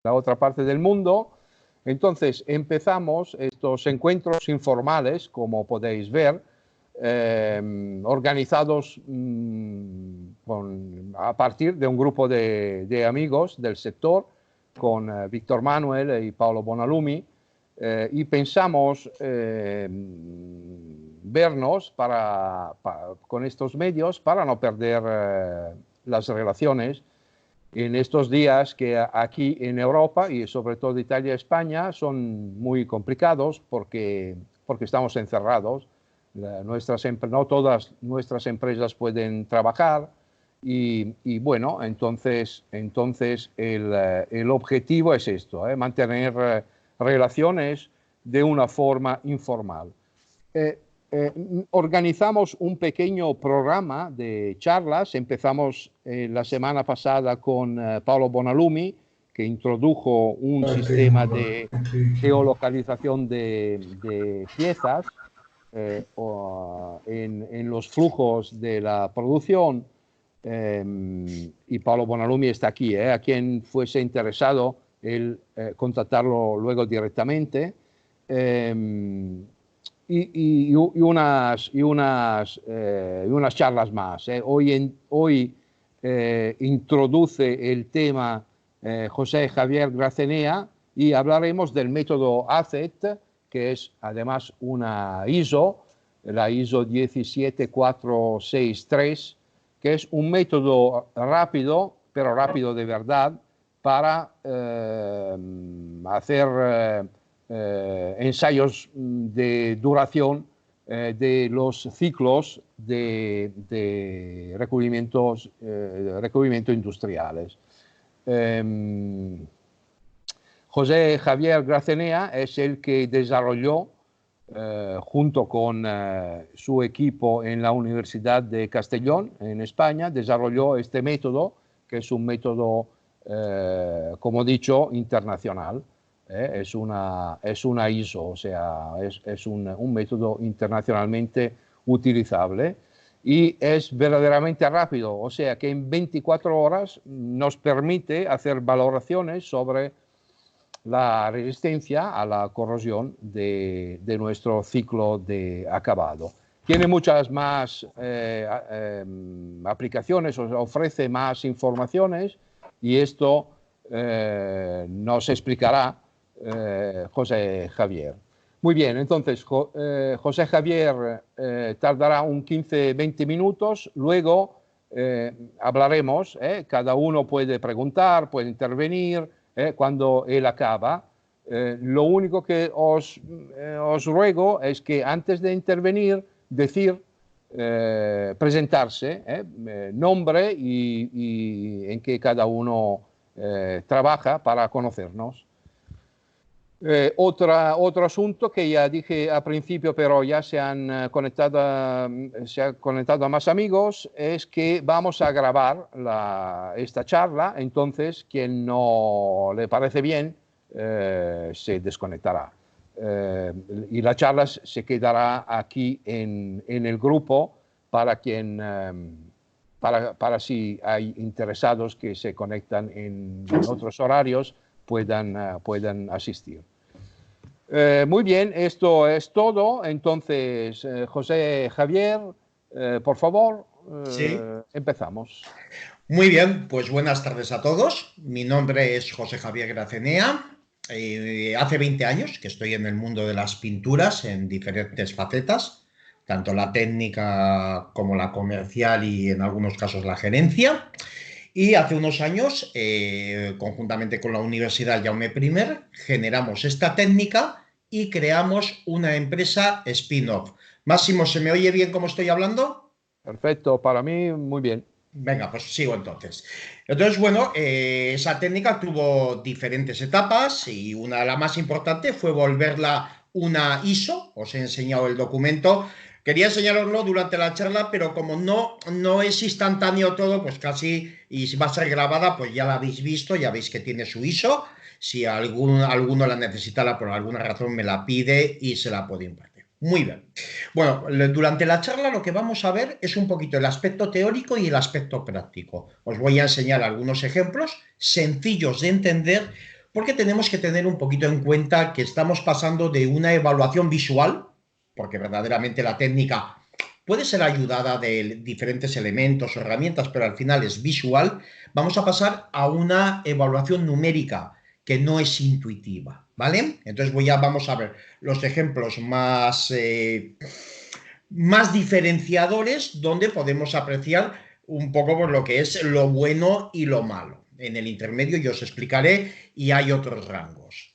la otra parte del mundo. Entonces empezamos estos encuentros informales, como podéis ver, organizados a partir de un grupo de amigos del sector, con Víctor Manuel y Paolo Bonalumi, y pensamos vernos con estos medios para no perder las relaciones en estos días que aquí en Europa y sobre todo Italia y España son muy complicados porque estamos encerrados. No todas nuestras empresas pueden trabajar y bueno, entonces el objetivo es esto, mantener relaciones de una forma informal. Organizamos un pequeño programa de charlas. Empezamos la semana pasada con Paolo Bonalumi, que introdujo un sistema de geolocalización de piezas en los flujos de la producción. Y Paolo Bonalumi está aquí, a quien fuese interesado el contactarlo luego directamente. Y unas charlas más. Hoy introduce el tema José Javier Gracenea y hablaremos del método ACET, que es además una ISO, la ISO 17463, que es un método rápido, pero rápido de verdad, para hacer ensayos de duración de los ciclos de recubrimiento industriales. José Javier Gracenea es el que desarrolló, junto con su equipo en la Universidad de Castellón, en España, desarrolló este método, que es un método, como he dicho, internacional. Es una ISO, o sea, es un método internacionalmente utilizable y es verdaderamente rápido, o sea que en 24 horas nos permite hacer valoraciones sobre la resistencia a la corrosión de nuestro ciclo de acabado. Tiene muchas más aplicaciones, ofrece más informaciones y esto nos explicará José Javier. Muy bien, entonces José Javier tardará un 15-20 minutos, luego hablaremos, cada uno puede preguntar, puede intervenir cuando él acaba. Lo único que os ruego es que antes de intervenir, decir, presentarse, nombre y en que cada uno trabaja para conocernos. Otro asunto que ya dije al principio, pero ya se han conectado a más amigos, es que vamos a grabar esta charla. Entonces, quien no le parece bien se desconectará. Y la charla se quedará aquí en el grupo para si hay interesados que se conectan en otros horarios puedan asistir. Muy bien, esto es todo. Entonces, José Javier, por favor, Sí. empezamos. Muy bien, pues buenas tardes a todos. Mi nombre es José Javier Gracenea. Hace 20 años que estoy en el mundo de las pinturas en diferentes facetas, tanto la técnica como la comercial y en algunos casos la gerencia. Y hace unos años, conjuntamente con la Universidad Jaume I, generamos esta técnica y creamos una empresa spin-off. Máximo, ¿se me oye bien cómo estoy hablando? Perfecto, para mí muy bien. Venga, pues sigo entonces. Entonces, bueno, esa técnica tuvo diferentes etapas y la más importante fue volverla una ISO. Os he enseñado el documento. Quería enseñaroslo durante la charla, pero como no es instantáneo todo, pues casi, y si va a ser grabada, pues ya la habéis visto, ya veis que tiene su ISO. Si alguno la necesita, por alguna razón me la pide y se la puedo impartir. Muy bien. Bueno, durante la charla lo que vamos a ver es un poquito el aspecto teórico y el aspecto práctico. Os voy a enseñar algunos ejemplos sencillos de entender porque tenemos que tener un poquito en cuenta que estamos pasando de una evaluación visual, porque verdaderamente la técnica puede ser ayudada de diferentes elementos o herramientas, pero al final es visual. Vamos a pasar a una evaluación numérica que no es intuitiva, ¿vale? Entonces vamos a ver los ejemplos más diferenciadores donde podemos apreciar un poco por lo que es lo bueno y lo malo. En el intermedio yo os explicaré y hay otros rangos.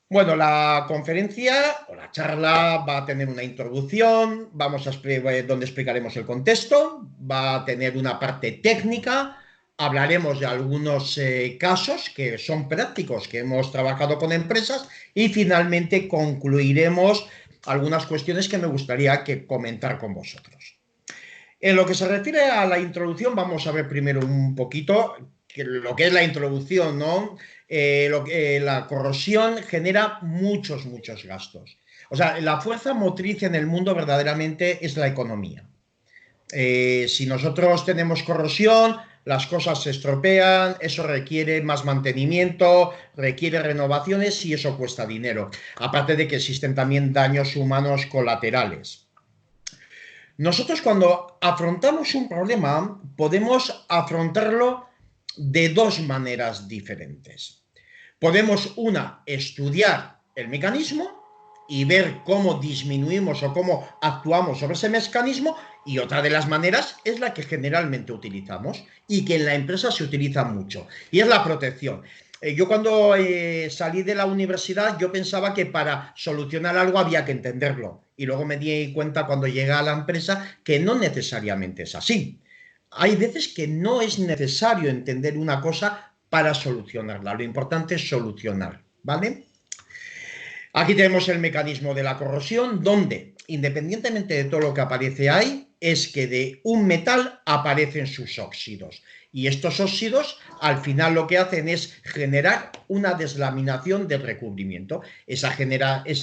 Bueno, la conferencia o la charla va a tener una introducción, donde explicaremos el contexto, va a tener una parte técnica, hablaremos de algunos casos que son prácticos, que hemos trabajado con empresas y finalmente concluiremos algunas cuestiones que me gustaría comentar con vosotros. En lo que se refiere a la introducción, vamos a ver primero un poquito lo que es la introducción, ¿no? La corrosión genera muchos gastos. O sea, la fuerza motriz en el mundo verdaderamente es la economía. Si nosotros tenemos corrosión, las cosas se estropean, eso requiere más mantenimiento, requiere renovaciones y eso cuesta dinero. Aparte de que existen también daños humanos colaterales. Nosotros cuando afrontamos un problema podemos afrontarlo de dos maneras diferentes. Podemos, estudiar el mecanismo y ver cómo disminuimos o cómo actuamos sobre ese mecanismo, y otra de las maneras es la que generalmente utilizamos y que en la empresa se utiliza mucho, y es la protección. Yo cuando salí de la universidad yo pensaba que para solucionar algo había que entenderlo, y luego me di cuenta cuando llegué a la empresa que no necesariamente es así. Hay veces que no es necesario entender una cosa para solucionarla, lo importante es solucionar, ¿vale? Aquí tenemos el mecanismo de la corrosión, donde, independientemente de todo lo que aparece ahí, es que de un metal aparecen sus óxidos. Y estos óxidos, al final, lo que hacen es generar una deslaminación del recubrimiento. Esa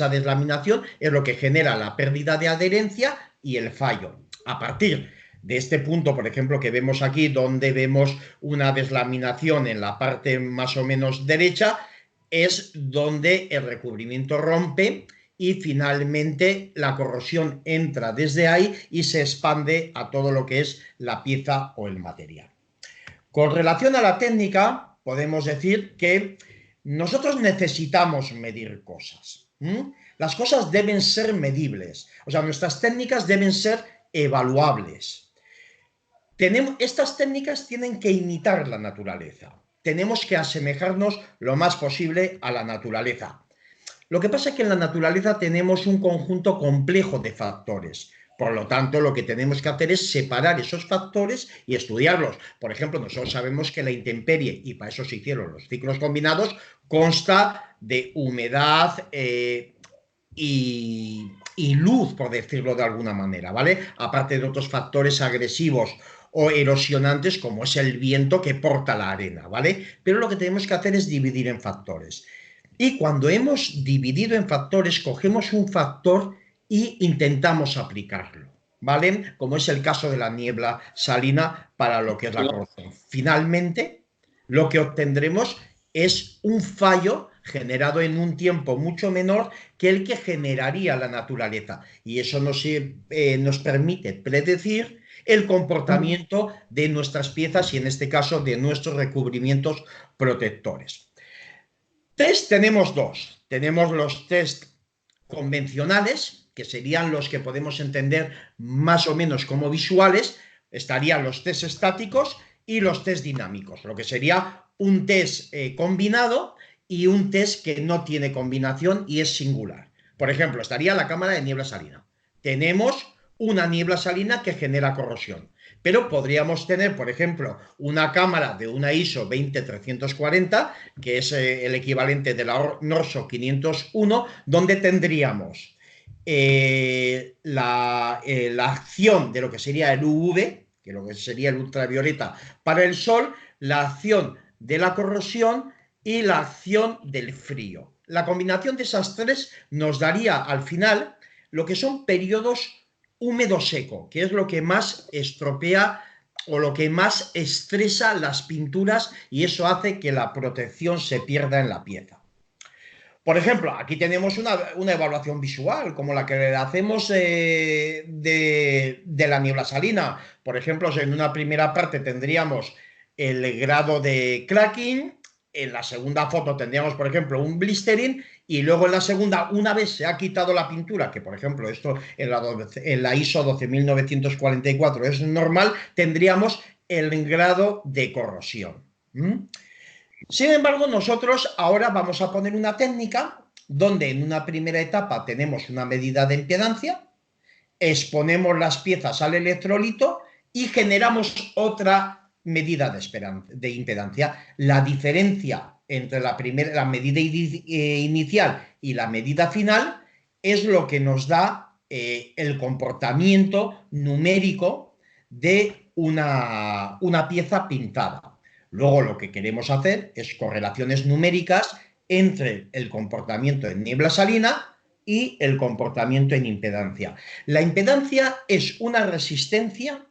deslaminación es lo que genera la pérdida de adherencia y el fallo. A partir de este punto, por ejemplo, que vemos aquí, donde vemos una deslaminación en la parte más o menos derecha, es donde el recubrimiento rompe y finalmente la corrosión entra desde ahí y se expande a todo lo que es la pieza o el material. Con relación a la técnica, podemos decir que nosotros necesitamos medir cosas. Las cosas deben ser medibles, o sea, nuestras técnicas deben ser evaluables. Estas técnicas tienen que imitar la naturaleza. Tenemos que asemejarnos lo más posible a la naturaleza. Lo que pasa es que en la naturaleza tenemos un conjunto complejo de factores. Por lo tanto, lo que tenemos que hacer es separar esos factores y estudiarlos. Por ejemplo, nosotros sabemos que la intemperie, y para eso se hicieron los ciclos combinados, consta de humedad y luz, por decirlo de alguna manera, ¿vale? Aparte de otros factores agresivos o erosionantes como es el viento que porta la arena, ¿vale? Pero lo que tenemos que hacer es dividir en factores. Y cuando hemos dividido en factores, cogemos un factor e intentamos aplicarlo, ¿vale? Como es el caso de la niebla salina para lo que es la corrosión. Finalmente, lo que obtendremos es un fallo generado en un tiempo mucho menor que el que generaría la naturaleza. Y eso nos permite predecir el comportamiento de nuestras piezas y en este caso de nuestros recubrimientos protectores. Test tenemos dos. Tenemos los test convencionales, que serían los que podemos entender más o menos como visuales. Estarían los test estáticos y los test dinámicos, lo que sería un test combinado y un test que no tiene combinación y es singular. Por ejemplo, estaría la cámara de niebla salina. Tenemos una niebla salina que genera corrosión, pero podríamos tener, por ejemplo, una cámara de una ISO 20340, que es el equivalente de la NORSO 501, donde tendríamos la acción de lo que sería el UV, que lo que sería el ultravioleta para el sol, la acción de la corrosión y la acción del frío. La combinación de esas tres nos daría al final lo que son periodos húmedo-seco, que es lo que más estropea o lo que más estresa las pinturas y eso hace que la protección se pierda en la pieza. Por ejemplo, aquí tenemos una evaluación visual, como la que hacemos de la niebla salina. Por ejemplo, en una primera parte tendríamos el grado de cracking, en la segunda foto tendríamos, por ejemplo, un blistering, y luego en la segunda, una vez se ha quitado la pintura, que por ejemplo esto en la ISO 12944 es normal, tendríamos el grado de corrosión. Sin embargo, nosotros ahora vamos a poner una técnica donde en una primera etapa tenemos una medida de impedancia, exponemos las piezas al electrolito y generamos otra medida de impedancia. La diferencia entre la medida inicial y la medida final es lo que nos da el comportamiento numérico de una pieza pintada. Luego lo que queremos hacer es correlaciones numéricas entre el comportamiento en niebla salina y el comportamiento en impedancia. La impedancia es una resistencia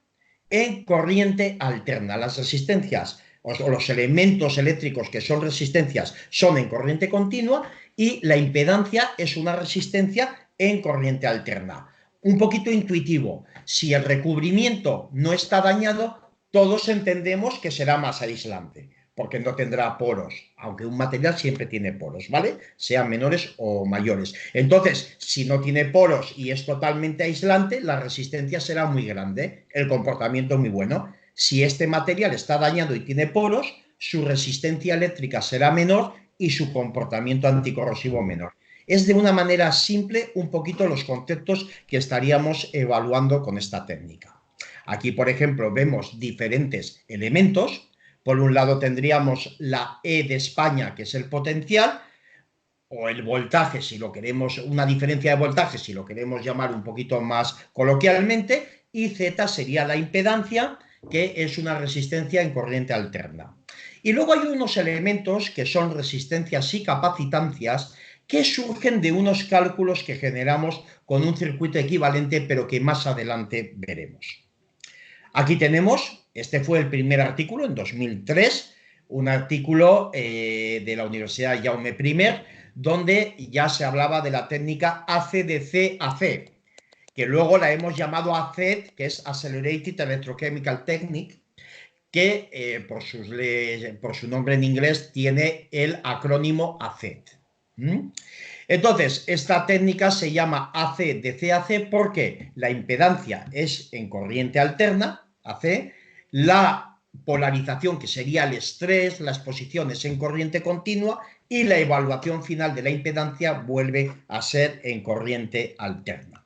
en corriente alterna. Las resistencias o los elementos eléctricos que son resistencias son en corriente continua y la impedancia es una resistencia en corriente alterna. Un poquito intuitivo. Si el recubrimiento no está dañado, todos entendemos que será más aislante, porque no tendrá poros, aunque un material siempre tiene poros, ¿vale? Sean menores o mayores. Entonces, si no tiene poros y es totalmente aislante, la resistencia será muy grande, el comportamiento muy bueno. Si este material está dañado y tiene poros, su resistencia eléctrica será menor y su comportamiento anticorrosivo menor. Es de una manera simple un poquito los conceptos que estaríamos evaluando con esta técnica. Aquí, por ejemplo, vemos diferentes elementos. Por un lado tendríamos la E de España, que es el potencial, o el voltaje, si lo queremos, una diferencia de voltaje, si lo queremos llamar un poquito más coloquialmente, y Z sería la impedancia, que es una resistencia en corriente alterna. Y luego hay unos elementos que son resistencias y capacitancias que surgen de unos cálculos que generamos con un circuito equivalente, pero que más adelante veremos. Aquí tenemos, este fue el primer artículo en 2003, un artículo de la Universidad Jaume I, donde ya se hablaba de la técnica ACDC-AC, que luego la hemos llamado ACET, que es Accelerated Electrochemical Technique, que por su nombre en inglés tiene el acrónimo ACET. Entonces, esta técnica se llama AC-DC-AC porque la impedancia es en corriente alterna, AC, la polarización, que sería el estrés, la exposición es en corriente continua y la evaluación final de la impedancia vuelve a ser en corriente alterna.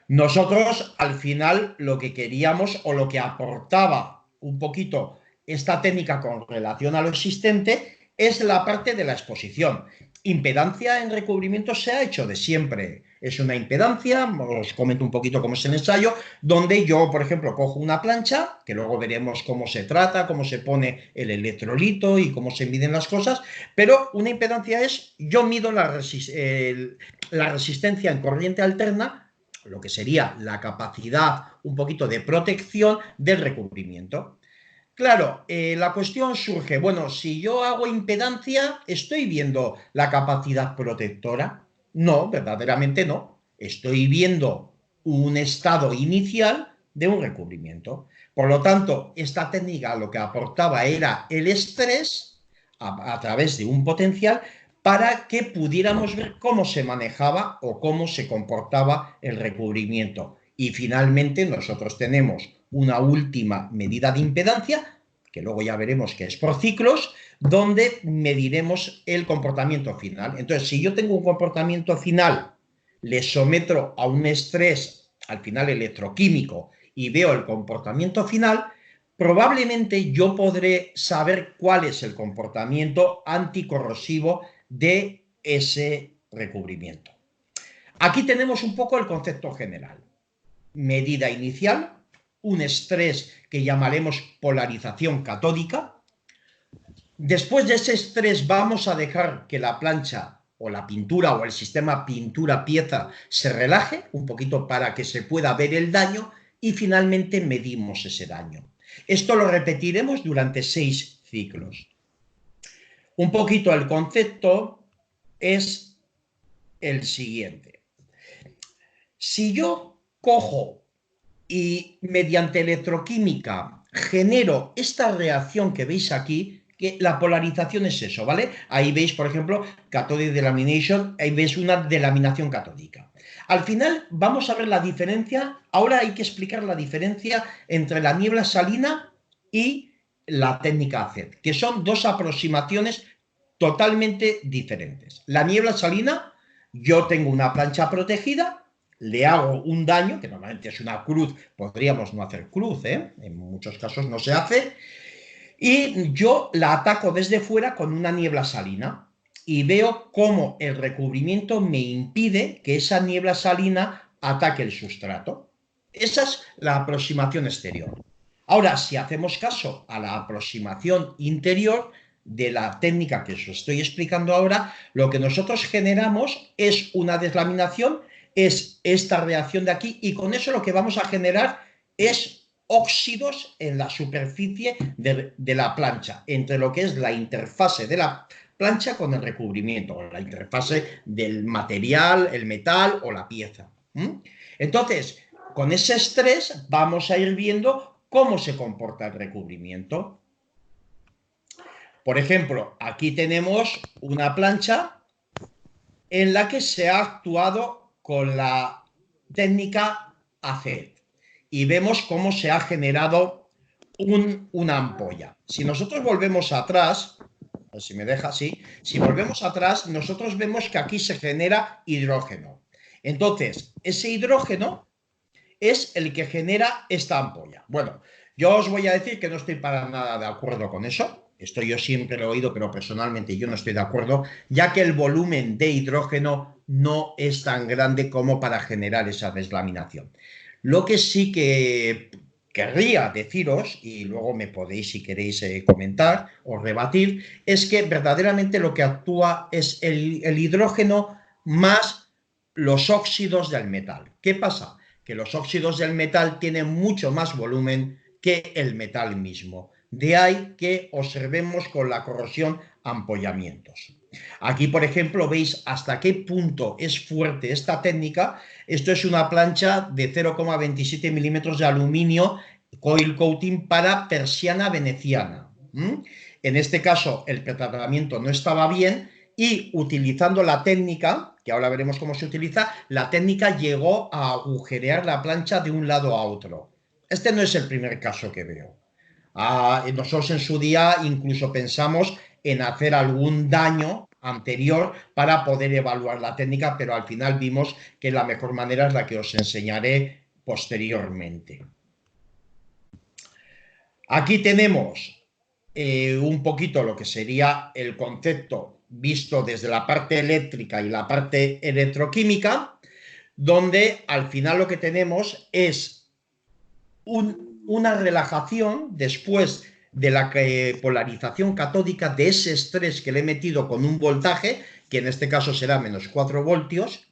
Nosotros, al final, lo que queríamos o lo que aportaba un poquito esta técnica con relación a lo existente es la parte de la exposición. Impedancia en recubrimiento se ha hecho de siempre. Es una impedancia, os comento un poquito cómo es el ensayo, donde yo, por ejemplo, cojo una plancha, que luego veremos cómo se trata, cómo se pone el electrolito y cómo se miden las cosas, pero una impedancia es, yo mido la resistencia en corriente alterna, lo que sería la capacidad un poquito de protección del recubrimiento. Claro, la cuestión surge, bueno, si yo hago impedancia, ¿estoy viendo la capacidad protectora? No, verdaderamente no. Estoy viendo un estado inicial de un recubrimiento. Por lo tanto, esta técnica lo que aportaba era el estrés a través de un potencial para que pudiéramos ver cómo se manejaba o cómo se comportaba el recubrimiento. Y finalmente nosotros tenemos una última medida de impedancia, que luego ya veremos que es por ciclos, donde mediremos el comportamiento final. Entonces, si yo tengo un comportamiento final, le someto a un estrés, al final electroquímico, y veo el comportamiento final, probablemente yo podré saber cuál es el comportamiento anticorrosivo de ese recubrimiento. Aquí tenemos un poco el concepto general. Medida inicial, un estrés que llamaremos polarización catódica. Después de ese estrés vamos a dejar que la plancha o la pintura o el sistema pintura-pieza se relaje un poquito para que se pueda ver el daño y finalmente medimos ese daño. Esto lo repetiremos durante 6 ciclos. Un poquito el concepto es el siguiente. Si yo cojo y mediante electroquímica genero esta reacción que veis aquí, que la polarización es eso, ¿vale? Ahí veis, por ejemplo, cathodic delamination, ahí veis una delaminación catódica. Al final vamos a ver la diferencia, ahora hay que explicar la diferencia entre la niebla salina y la técnica ACED, que son dos aproximaciones totalmente diferentes. La niebla salina, yo tengo una plancha protegida, le hago un daño, que normalmente es una cruz, podríamos no hacer cruz, en muchos casos no se hace, y yo la ataco desde fuera con una niebla salina y veo cómo el recubrimiento me impide que esa niebla salina ataque el sustrato. Esa es la aproximación exterior. Ahora, si hacemos caso a la aproximación interior de la técnica que os estoy explicando ahora, lo que nosotros generamos es una deslaminación, es esta reacción de aquí, y con eso lo que vamos a generar es óxidos en la superficie de la plancha, entre lo que es la interfase de la plancha con el recubrimiento, o la interfase del material, el metal o la pieza. Entonces, con ese estrés vamos a ir viendo cómo se comporta el recubrimiento. Por ejemplo, aquí tenemos una plancha en la que se ha actuado con la técnica ACED y vemos cómo se ha generado una ampolla. Si nosotros volvemos atrás, si me deja así, si volvemos atrás, nosotros vemos que aquí se genera hidrógeno. Entonces, ese hidrógeno es el que genera esta ampolla. Bueno, yo os voy a decir que no estoy para nada de acuerdo con eso. Esto yo siempre lo he oído, pero personalmente yo no estoy de acuerdo, ya que el volumen de hidrógeno no es tan grande como para generar esa deslaminación. Lo que sí que querría deciros, y luego me podéis, si queréis, comentar o rebatir, es que verdaderamente lo que actúa es el hidrógeno más los óxidos del metal. ¿Qué pasa? Que los óxidos del metal tienen mucho más volumen que el metal mismo. De ahí que observemos con la corrosión ampollamientos. Aquí, por ejemplo, veis hasta qué punto es fuerte esta técnica. Esto es una plancha de 0,27 milímetros de aluminio coil coating para persiana veneciana. En este caso, el tratamiento no estaba bien y utilizando la técnica, que ahora veremos cómo se utiliza, la técnica llegó a agujerear la plancha de un lado a otro. Este no es el primer caso que veo. Nosotros en su día incluso pensamos en hacer algún daño anterior para poder evaluar la técnica, pero al final vimos que la mejor manera es la que os enseñaré posteriormente. Aquí tenemos un poquito lo que sería el concepto visto desde la parte eléctrica y la parte electroquímica, donde al final lo que tenemos es una relajación después de la polarización catódica de ese estrés que le he metido con un voltaje, que en este caso será menos 4 voltios.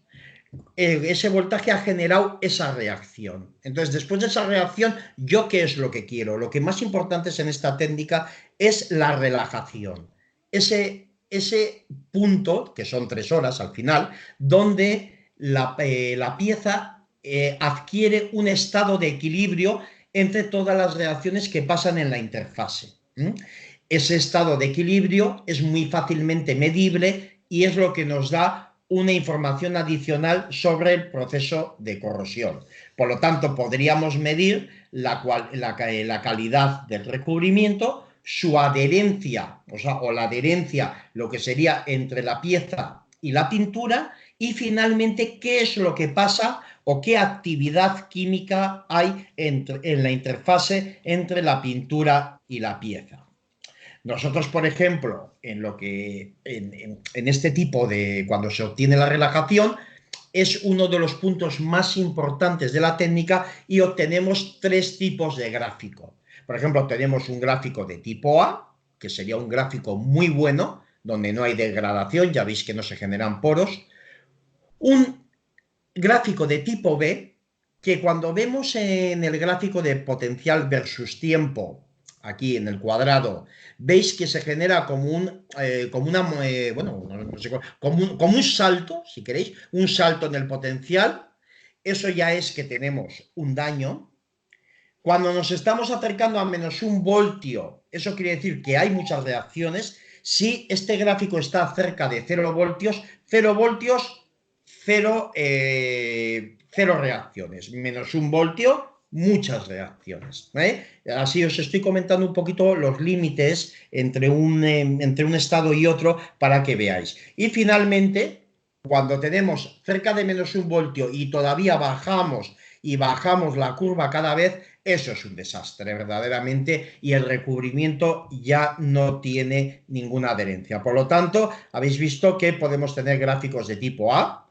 Ese voltaje ha generado esa reacción. Entonces, después de esa reacción, ¿yo qué es lo que quiero? Lo que más importante es en esta técnica es la relajación. Ese punto, que son 3 horas al final, donde la pieza adquiere un estado de equilibrio entre todas las reacciones que pasan en la interfase. Ese estado de equilibrio es muy fácilmente medible y es lo que nos da una información adicional sobre el proceso de corrosión. Por lo tanto, podríamos medir la calidad del recubrimiento, su adherencia, o la adherencia, lo que sería entre la pieza y la pintura, y finalmente qué es lo que pasa o qué actividad química hay en la interfase entre la pintura y la pieza. Nosotros, por ejemplo, en este tipo de, cuando se obtiene la relajación, es uno de los puntos más importantes de la técnica y obtenemos 3 tipos de gráfico. Por ejemplo, tenemos un gráfico de tipo A, que sería un gráfico muy bueno, donde no hay degradación, ya veis que no se generan poros. Un gráfico de tipo B, que cuando vemos en el gráfico de potencial versus tiempo, aquí en el cuadrado, veis que se genera como bueno, no sé, como un salto, si queréis, un salto en el potencial. Eso ya es que tenemos un daño. Cuando nos estamos acercando a -1 voltio, eso quiere decir que hay muchas reacciones. Si este gráfico está cerca de 0 voltios, 0 voltios, cero reacciones. -1 voltio, muchas reacciones. Así os estoy comentando un poquito los límites entre un estado y otro para que veáis. Y finalmente, cuando tenemos cerca de -1 voltio y todavía bajamos y bajamos la curva cada vez, eso es un desastre verdaderamente, y el recubrimiento ya no tiene ninguna adherencia. Por lo tanto, habéis visto que podemos tener gráficos de tipo A,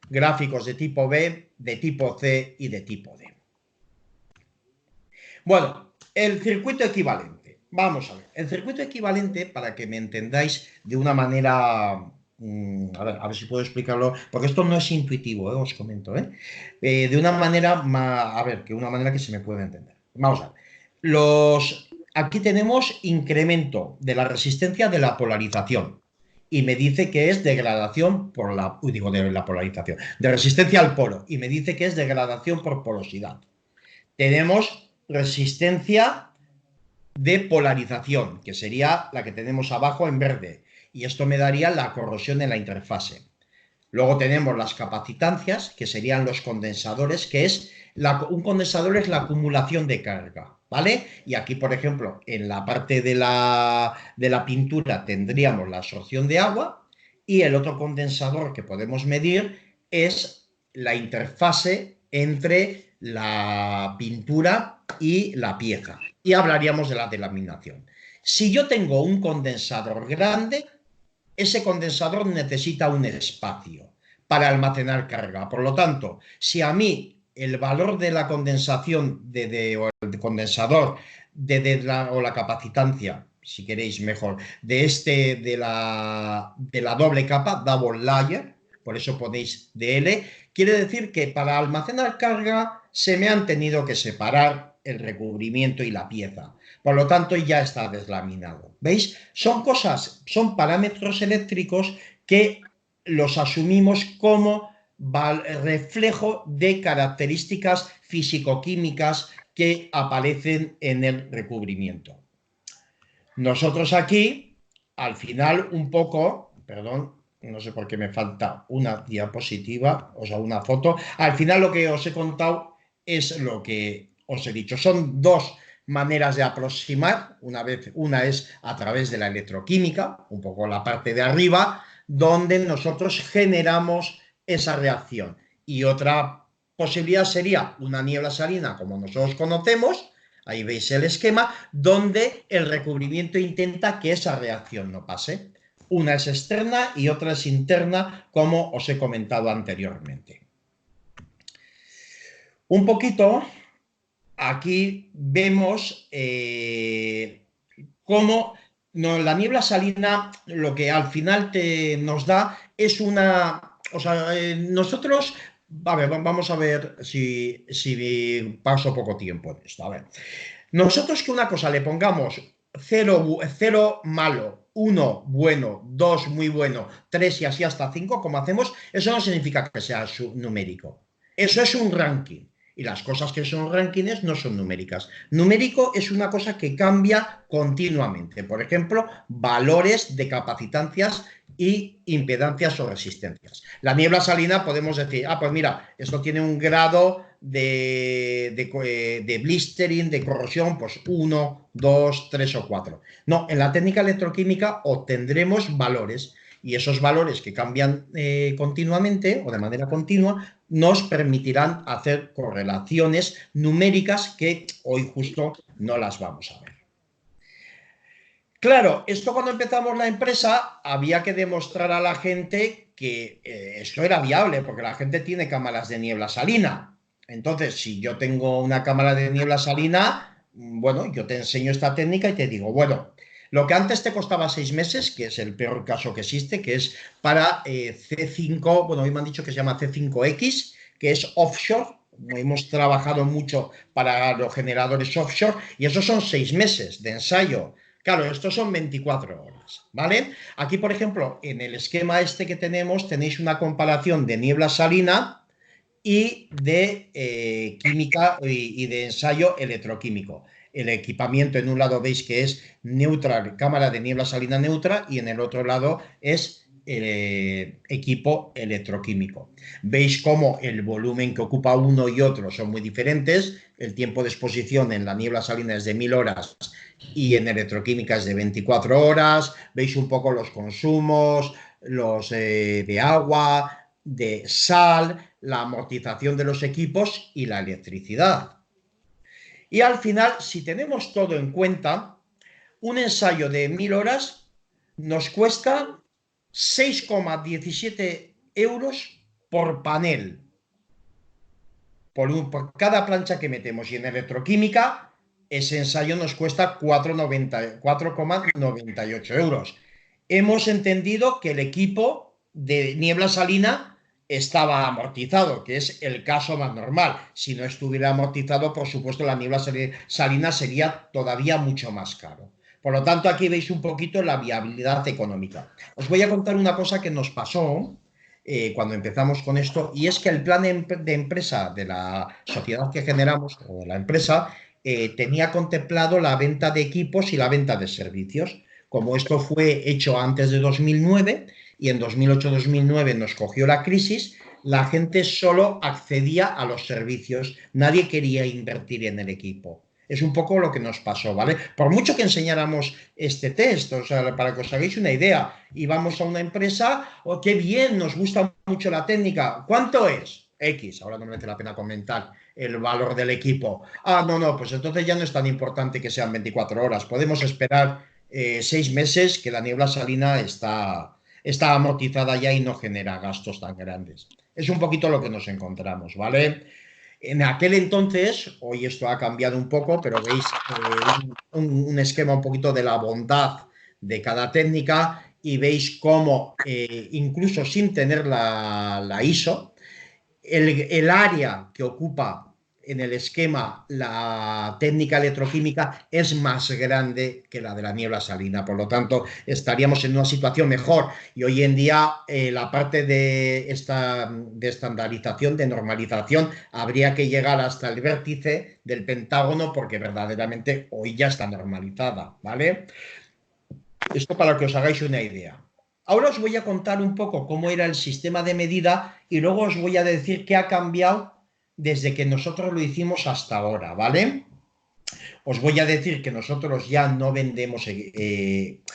gráficos de tipo B, de tipo C y de tipo D. Bueno, el circuito equivalente. Vamos a ver, el circuito equivalente, para que me entendáis de una manera... a ver si puedo explicarlo, porque esto no es intuitivo, os comento, de una manera, una manera que se me pueda entender. Vamos a ver. Aquí tenemos incremento de la resistencia de la polarización y me dice que es degradación por de la polarización, de resistencia al polo, y me dice que es degradación por porosidad. Tenemos resistencia de polarización, que sería la que tenemos abajo en verde, y esto me daría la corrosión en la interfase. Luego tenemos las capacitancias, que serían los condensadores, un condensador es la acumulación de carga, ¿vale? Y aquí, por ejemplo, en la parte de la pintura tendríamos la absorción de agua, y el otro condensador que podemos medir es la interfase entre la pintura y la pieza. Y hablaríamos de la delaminación. Si yo tengo un condensador grande, ese condensador necesita un espacio para almacenar carga. Por lo tanto, si a mí el valor de la condensación o el condensador o la capacitancia, si queréis mejor, de la doble capa, double layer, por eso ponéis DL, quiere decir que para almacenar carga se me han tenido que separar el recubrimiento y la pieza. Por lo tanto, ya está deslaminado. ¿Veis? Son parámetros eléctricos que los asumimos como reflejo de características físico-químicas que aparecen en el recubrimiento. Nosotros aquí, al final, un poco, perdón, no sé por qué me falta una diapositiva, o sea, una foto. Al final lo que os he contado es lo que os he dicho. Son dos maneras de aproximar. Una es a través de la electroquímica, un poco la parte de arriba, donde nosotros generamos esa reacción. Y otra posibilidad sería una niebla salina, como nosotros conocemos. Ahí veis el esquema, donde el recubrimiento intenta que esa reacción no pase. Una es externa y otra es interna, como os he comentado anteriormente. Un poquito, aquí vemos cómo la niebla salina lo que al final nos da es una... O sea, nosotros... A ver, vamos a ver si paso poco tiempo en esto. A ver, nosotros que una cosa le pongamos 0 malo, 1 bueno, 2 muy bueno, 3 y así hasta 5, como hacemos, eso no significa que sea numérico. Eso es un ranking. Y las cosas que son rankings no son numéricas. Numérico es una cosa que cambia continuamente. Por ejemplo, valores de capacitancias y impedancias o resistencias. La niebla salina podemos decir, pues mira, esto tiene un grado de blistering, de corrosión, pues 1, 2, 3 o 4. No, en la técnica electroquímica obtendremos valores, y esos valores que cambian continuamente o de manera continua nos permitirán hacer correlaciones numéricas que hoy justo no las vamos a ver. Claro, esto cuando empezamos la empresa había que demostrar a la gente que esto era viable, porque la gente tiene cámaras de niebla salina. Entonces, si yo tengo una cámara de niebla salina, bueno, yo te enseño esta técnica y te digo, bueno, lo que antes te costaba 6 meses, que es el peor caso que existe, que es para C5, bueno, hoy me han dicho que se llama C5X, que es offshore, hemos trabajado mucho para los generadores offshore y esos son 6 meses de ensayo. Claro, estos son 24 horas, ¿vale? Aquí, por ejemplo, en el esquema este que tenemos, tenéis una comparación de niebla salina y de química y de ensayo electroquímico. El equipamiento en un lado veis que es neutra, cámara de niebla salina neutra, y en el otro lado es equipo electroquímico. Veis cómo el volumen que ocupa uno y otro son muy diferentes. El tiempo de exposición en la niebla salina es de 1000 horas y en electroquímica es de 24 horas. Veis un poco los consumos, los de agua, de sal, la amortización de los equipos y la electricidad. Y al final, si tenemos todo en cuenta, un ensayo de 1000 horas nos cuesta 6,17 euros por panel, por cada plancha que metemos. Y en electroquímica, ese ensayo nos cuesta 4,98 euros. Hemos entendido que el equipo de niebla salina estaba amortizado, que es el caso más normal. Si no estuviera amortizado, por supuesto, la niebla salina sería todavía mucho más caro. Por lo tanto, aquí veis un poquito la viabilidad económica. Os voy a contar una cosa que nos pasó cuando empezamos con esto, y es que el plan de empresa de la sociedad que generamos, o de la empresa, tenía contemplado la venta de equipos y la venta de servicios. Como esto fue hecho antes de 2009 y en 2008-2009 nos cogió la crisis, la gente solo accedía a los servicios, nadie quería invertir en el equipo. Es un poco lo que nos pasó, ¿vale? Por mucho que enseñáramos este test, o sea, para que os hagáis una idea, íbamos a una empresa, oh, qué bien, nos gusta mucho la técnica, ¿cuánto es? X, ahora no merece la pena comentar el valor del equipo. Ah, no, pues entonces ya no es tan importante que sean 24 horas, podemos esperar 6 meses que la niebla salina está amortizada ya y no genera gastos tan grandes. Es un poquito lo que nos encontramos, ¿vale? En aquel entonces, hoy esto ha cambiado un poco, pero veis un esquema un poquito de la bondad de cada técnica y veis cómo, incluso sin tener la ISO, el área que ocupa en el esquema la técnica electroquímica es más grande que la de la niebla salina, por lo tanto estaríamos en una situación mejor. Y hoy en día la parte de estandarización, de normalización, habría que llegar hasta el vértice del Pentágono, porque verdaderamente hoy ya está normalizada, ¿vale? Esto para que os hagáis una idea. Ahora os voy a contar un poco cómo era el sistema de medida y luego os voy a decir qué ha cambiado desde que nosotros lo hicimos hasta ahora, ¿vale? Os voy a decir que nosotros ya no vendemos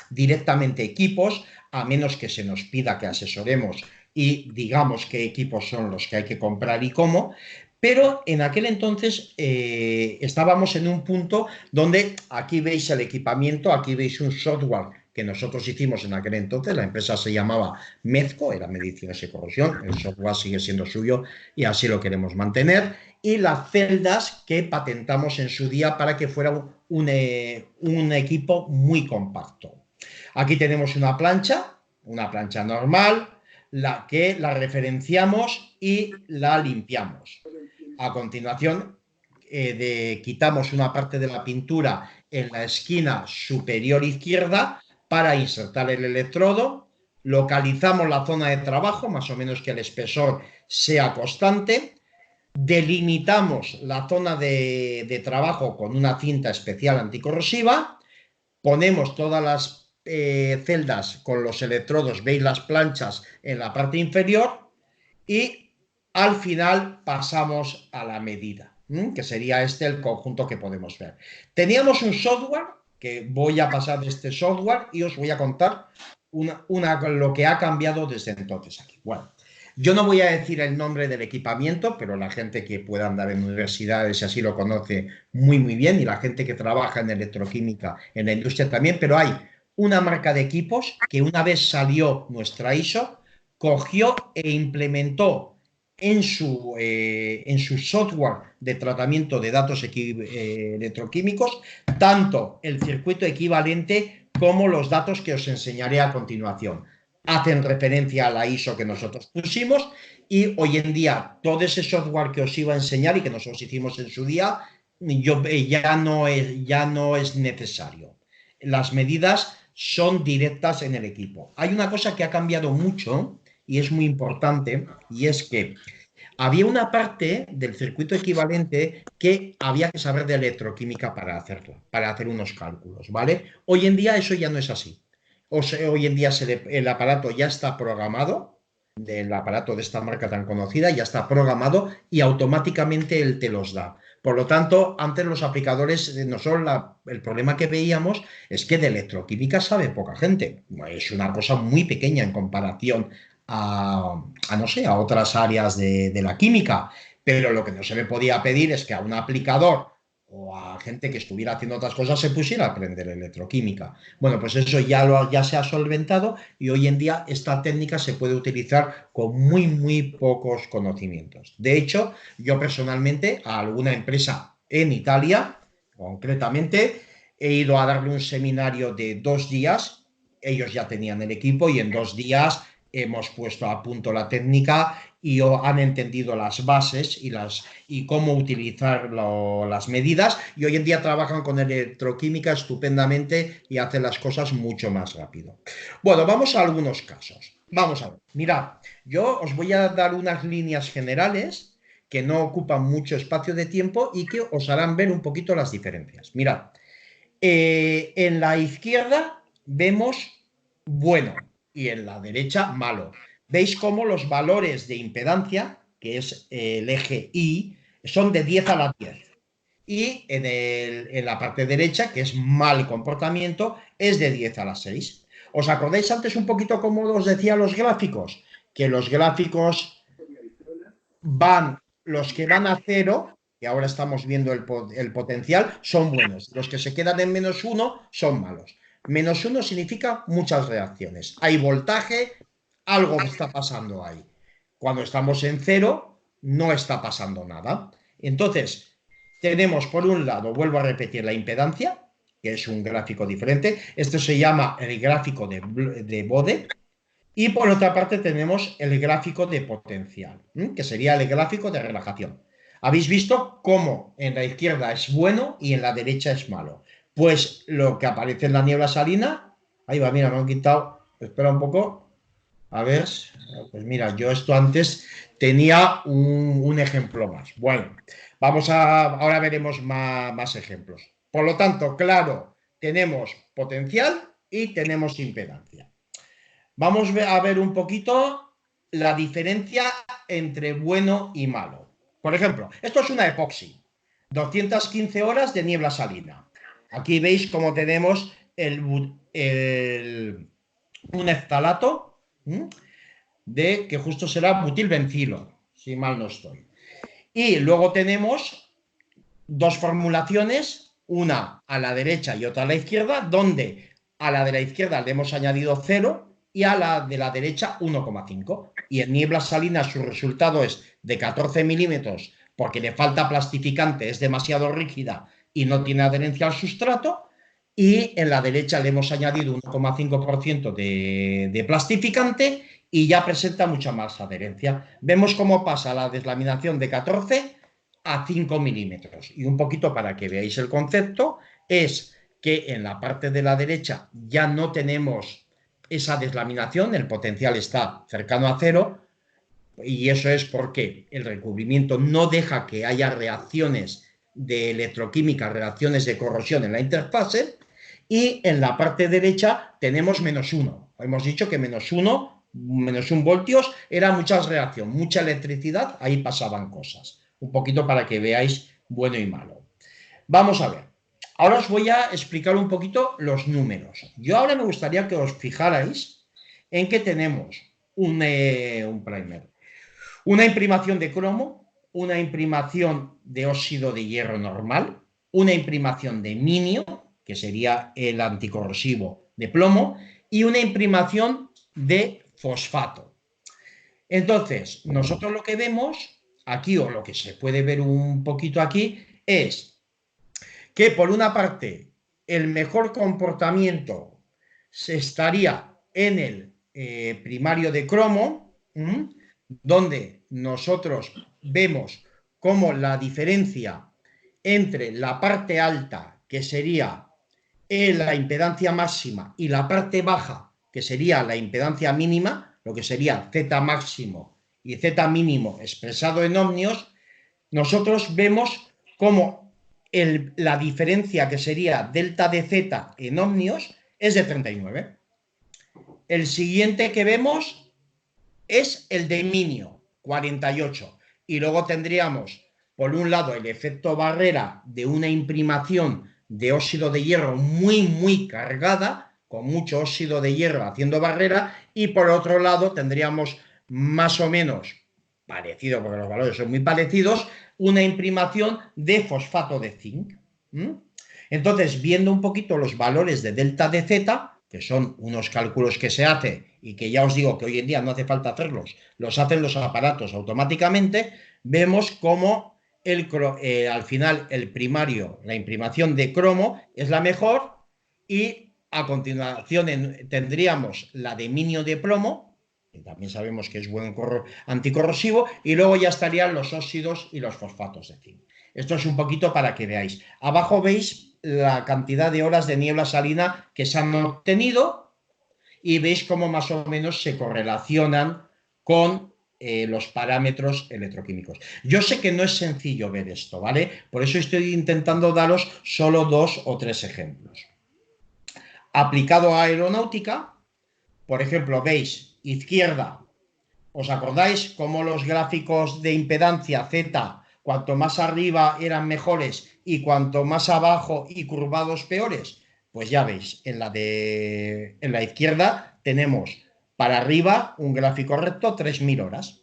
directamente equipos, a menos que se nos pida que asesoremos y digamos qué equipos son los que hay que comprar y cómo. Pero en aquel entonces estábamos en un punto donde aquí veis el equipamiento, aquí veis un software que nosotros hicimos en aquel entonces. La empresa se llamaba Mezco, era Mediciones y Corrosión, el software sigue siendo suyo y así lo queremos mantener, y las celdas que patentamos en su día para que fuera un equipo muy compacto. Aquí tenemos una plancha normal, la que la referenciamos y la limpiamos. A continuación, quitamos una parte de la pintura en la esquina superior izquierda para insertar el electrodo, localizamos la zona de trabajo, más o menos que el espesor sea constante, delimitamos la zona de trabajo con una cinta especial anticorrosiva, ponemos todas las celdas con los electrodos, veis las planchas en la parte inferior y al final pasamos a la medida, que sería este el conjunto que podemos ver. Teníamos un software, que voy a pasar de este software y os voy a contar lo que ha cambiado desde entonces aquí. Bueno, yo no voy a decir el nombre del equipamiento, pero la gente que pueda andar en universidades y así lo conoce muy bien, y la gente que trabaja en electroquímica, en la industria también, pero hay una marca de equipos que una vez salió nuestra ISO, cogió e implementó en su software de tratamiento de datos electroquímicos tanto el circuito equivalente como los datos que os enseñaré a continuación. hacen referencia a la ISO que nosotros pusimos y hoy en día todo ese software que os iba a enseñar y que nosotros hicimos en su día ya no es necesario. Las medidas son directas en el equipo. Hay una cosa que ha cambiado mucho y es muy importante, y es que había una parte del circuito equivalente que había que saber de electroquímica para hacerlo, para hacer unos cálculos, ¿vale? Hoy en día eso ya no es así. Hoy en día el aparato ya está programado, el aparato de esta marca tan conocida ya está programado y automáticamente él te los da. Por lo tanto, antes los aplicadores, el problema que veíamos es que de electroquímica sabe poca gente. Es una cosa muy pequeña en comparación no sé, a otras áreas de la química. Pero lo que no se le podía pedir es que a un aplicador o a gente que estuviera haciendo otras cosas se pusiera a aprender electroquímica. Bueno, pues eso ya se ha solventado y hoy en día esta técnica se puede utilizar con muy pocos conocimientos. De hecho, yo personalmente a alguna empresa en Italia, concretamente, he ido a darle un seminario de 2 días. Ellos ya tenían el equipo y en 2 días hemos puesto a punto la técnica y han entendido las bases y cómo utilizar las medidas, y hoy en día trabajan con electroquímica estupendamente y hacen las cosas mucho más rápido. Bueno, vamos a algunos casos. Vamos a ver, mirad, yo os voy a dar unas líneas generales que no ocupan mucho espacio de tiempo y que os harán ver un poquito las diferencias. Mirad, en la izquierda vemos bueno y en la derecha malo. Veis cómo los valores de impedancia, que es el eje Y, son de 10 a la 10. Y en la parte derecha, que es mal comportamiento, es de 10 a la 6. ¿Os acordáis antes un poquito cómo os decía los gráficos? Que los gráficos los que van a cero, que ahora estamos viendo el potencial, son buenos. Los que se quedan en -1 son malos. -1 significa muchas reacciones. Hay voltaje, algo está pasando ahí. Cuando estamos en 0, no está pasando nada. Entonces, tenemos por un lado, vuelvo a repetir, la impedancia, que es un gráfico diferente. Esto se llama el gráfico de Bode. Y por otra parte tenemos el gráfico de potencial, que sería el gráfico de relajación. Habéis visto cómo en la izquierda es bueno y en la derecha es malo. Pues lo que aparece en la niebla salina, ahí va, mira, me han quitado, espera un poco, a ver, pues mira, yo esto antes tenía un ejemplo más. Bueno, ahora veremos más ejemplos. Por lo tanto, claro, tenemos potencial y tenemos impedancia. Vamos a ver un poquito la diferencia entre bueno y malo. Por ejemplo, esto es una epoxi. 215 horas de niebla salina. Aquí veis cómo tenemos un eftalato que justo será butilbencilo, si mal no estoy. Y luego tenemos dos formulaciones, una a la derecha y otra a la izquierda, donde a la de la izquierda le hemos añadido 0 y a la de la derecha 1,5. Y en niebla salina su resultado es de 14 milímetros porque le falta plastificante, es demasiado rígida y no tiene adherencia al sustrato. Y en la derecha le hemos añadido 1,5% de plastificante y ya presenta mucha más adherencia. Vemos cómo pasa la deslaminación de 14 a 5 milímetros. Y un poquito para que veáis el concepto, es que en la parte de la derecha ya no tenemos esa deslaminación, el potencial está cercano a 0, y eso es porque el recubrimiento no deja que haya reacciones de electroquímica, reacciones de corrosión en la interfase, y en la parte derecha tenemos -1. Hemos dicho que -1 voltios era mucha reacción, mucha electricidad, ahí pasaban cosas. Un poquito para que veáis bueno y malo. Vamos a ver. Ahora os voy a explicar un poquito los números. Yo ahora me gustaría que os fijarais en que tenemos un primer, una imprimación de cromo, una imprimación de óxido de hierro normal, una imprimación de minio, que sería el anticorrosivo de plomo, y una imprimación de fosfato. Entonces, nosotros lo que vemos aquí, o lo que se puede ver un poquito aquí, es que por una parte el mejor comportamiento se estaría en el primario de cromo, donde nosotros vemos cómo la diferencia entre la parte alta, que sería la impedancia máxima, y la parte baja, que sería la impedancia mínima, lo que sería Z máximo y Z mínimo expresado en ohmios, nosotros vemos cómo la diferencia, que sería delta de Z en ohmios, es de 39. El siguiente que vemos es el de minio, 48. Y luego tendríamos, por un lado, el efecto barrera de una imprimación de óxido de hierro muy cargada, con mucho óxido de hierro haciendo barrera, y por otro lado tendríamos más o menos parecido, porque los valores son muy parecidos, una imprimación de fosfato de zinc. Entonces, viendo un poquito los valores de delta de Z, que son unos cálculos que se hacen y que ya os digo que hoy en día no hace falta hacerlos, los hacen los aparatos automáticamente, vemos cómo al final el primario, la imprimación de cromo es la mejor, y a continuación tendríamos la de minio de plomo, que también sabemos que es buen anticorrosivo, y luego ya estarían los óxidos y los fosfatos de zinc. Esto es un poquito para que veáis. Abajo veis la cantidad de horas de niebla salina que se han obtenido y veis cómo más o menos se correlacionan con los parámetros electroquímicos. Yo sé que no es sencillo ver esto, ¿vale? Por eso estoy intentando daros solo 2 o 3 ejemplos. Aplicado a aeronáutica, por ejemplo, veis izquierda, ¿os acordáis cómo los gráficos de impedancia Z, cuanto más arriba eran mejores y cuanto más abajo y curvados peores? Pues ya veis, en la izquierda tenemos para arriba un gráfico recto, 3000 horas.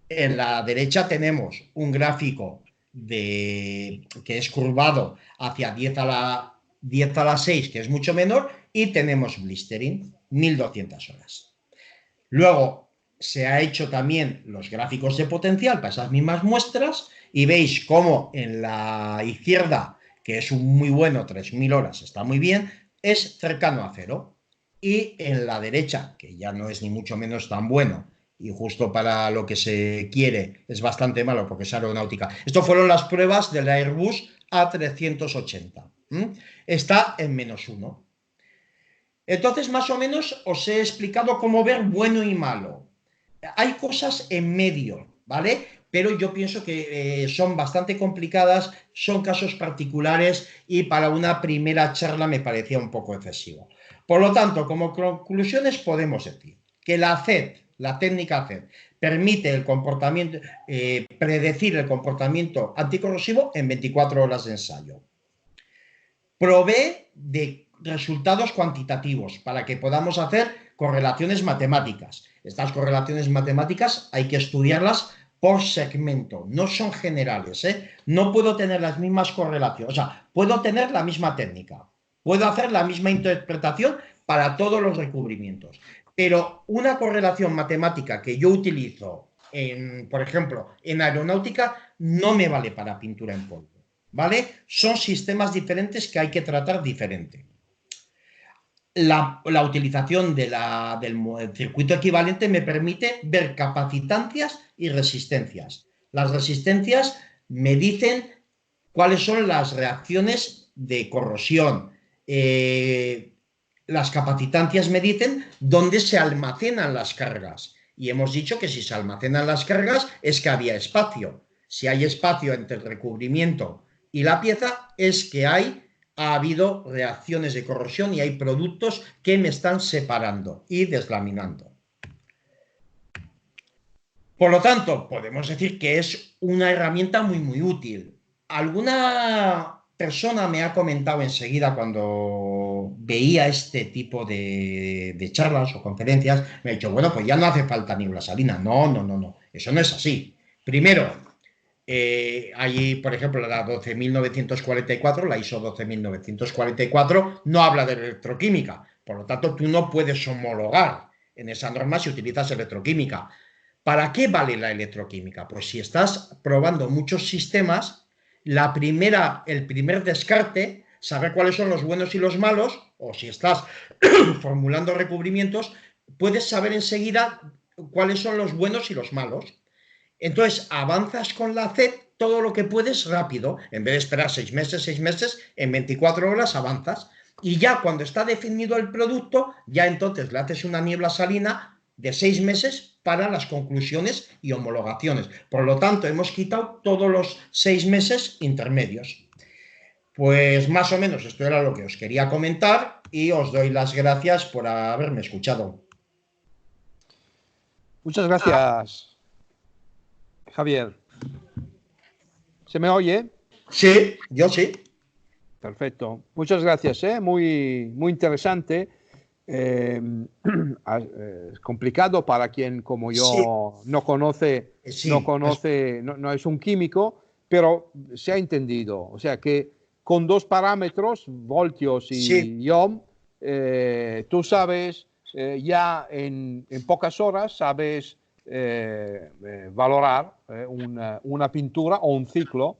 En la derecha tenemos un gráfico que es curvado hacia 10 a la 6, que es mucho menor, y tenemos blistering, 1200 horas. Luego se ha hecho también los gráficos de potencial para esas mismas muestras, y veis cómo en la izquierda, que es un muy bueno, 3000 horas, está muy bien, es cercano a cero. Y en la derecha, que ya no es ni mucho menos tan bueno, y justo para lo que se quiere es bastante malo porque es aeronáutica. Estas fueron las pruebas del Airbus A380. Está en -1. Entonces, más o menos os he explicado cómo ver bueno y malo. Hay cosas en medio, ¿vale? Pero yo pienso que son bastante complicadas, son casos particulares, y para una primera charla me parecía un poco excesivo. Por lo tanto, como conclusiones podemos decir que la CET, la técnica CET, permite el comportamiento, predecir el comportamiento anticorrosivo en 24 horas de ensayo. Provee de resultados cuantitativos para que podamos hacer correlaciones matemáticas. Estas correlaciones matemáticas hay que estudiarlas por segmento, no son generales, ¿eh? No puedo tener las mismas correlaciones, o sea, puedo tener la misma técnica, puedo hacer la misma interpretación para todos los recubrimientos, pero una correlación matemática que yo utilizo, por ejemplo, en aeronáutica, no me vale para pintura en polvo, ¿vale? Son sistemas diferentes que hay que tratar diferente. La utilización del circuito equivalente me permite ver capacitancias y resistencias. Las resistencias me dicen cuáles son las reacciones de corrosión. Las capacitancias me dicen dónde se almacenan las cargas. Y hemos dicho que si se almacenan las cargas es que había espacio. Si hay espacio entre el recubrimiento y la pieza, es que ha habido reacciones de corrosión y hay productos que me están separando y deslaminando. Por lo tanto, podemos decir que es una herramienta muy útil. Alguna persona me ha comentado enseguida, cuando veía este tipo de charlas o conferencias, me ha dicho, bueno, pues ya no hace falta niebla salina. No, eso no es así. Primero, allí, por ejemplo, la 12.944, la ISO 12.944, no habla de electroquímica. Por lo tanto, tú no puedes homologar en esa norma si utilizas electroquímica. ¿Para qué vale la electroquímica? Pues si estás probando muchos sistemas, el primer descarte, saber cuáles son los buenos y los malos, o si estás formulando recubrimientos, puedes saber enseguida cuáles son los buenos y los malos. Entonces avanzas con la CED todo lo que puedes rápido. En vez de esperar 6 meses, en 24 horas avanzas. Y ya cuando está definido el producto, ya entonces le haces una niebla salina de 6 meses para las conclusiones y homologaciones. Por lo tanto, hemos quitado todos los 6 meses intermedios. Pues más o menos esto era lo que os quería comentar y os doy las gracias por haberme escuchado. Muchas gracias, Javier. ¿Se me oye? Sí, yo sí. Perfecto. Muchas gracias. Muy, muy interesante. Es complicado para quien como yo Sí, no conoce, sí, no es un químico, pero se ha entendido. O sea que con dos parámetros, voltios sí, y ohm, tú sabes ya en pocas horas sabes valorar una pintura o un ciclo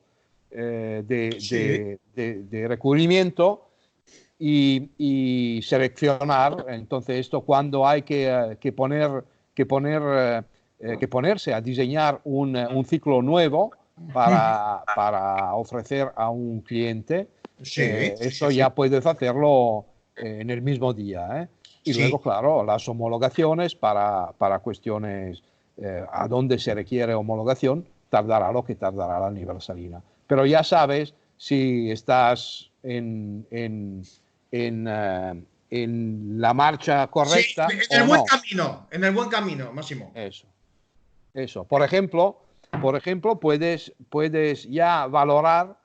sí, de recubrimiento y seleccionar. Entonces, esto cuando hay que ponerse a diseñar un ciclo nuevo para ofrecer a un cliente, sí, esto ya puedes hacerlo en el mismo día. Y luego, sí, claro, las homologaciones para cuestiones a donde se requiere homologación, tardará lo que tardará la nivel salina. Pero ya sabes si estás en la marcha sí, correcta en o el buen no. camino, en el buen camino, Máximo. Eso, eso. Por ejemplo, puedes ya valorar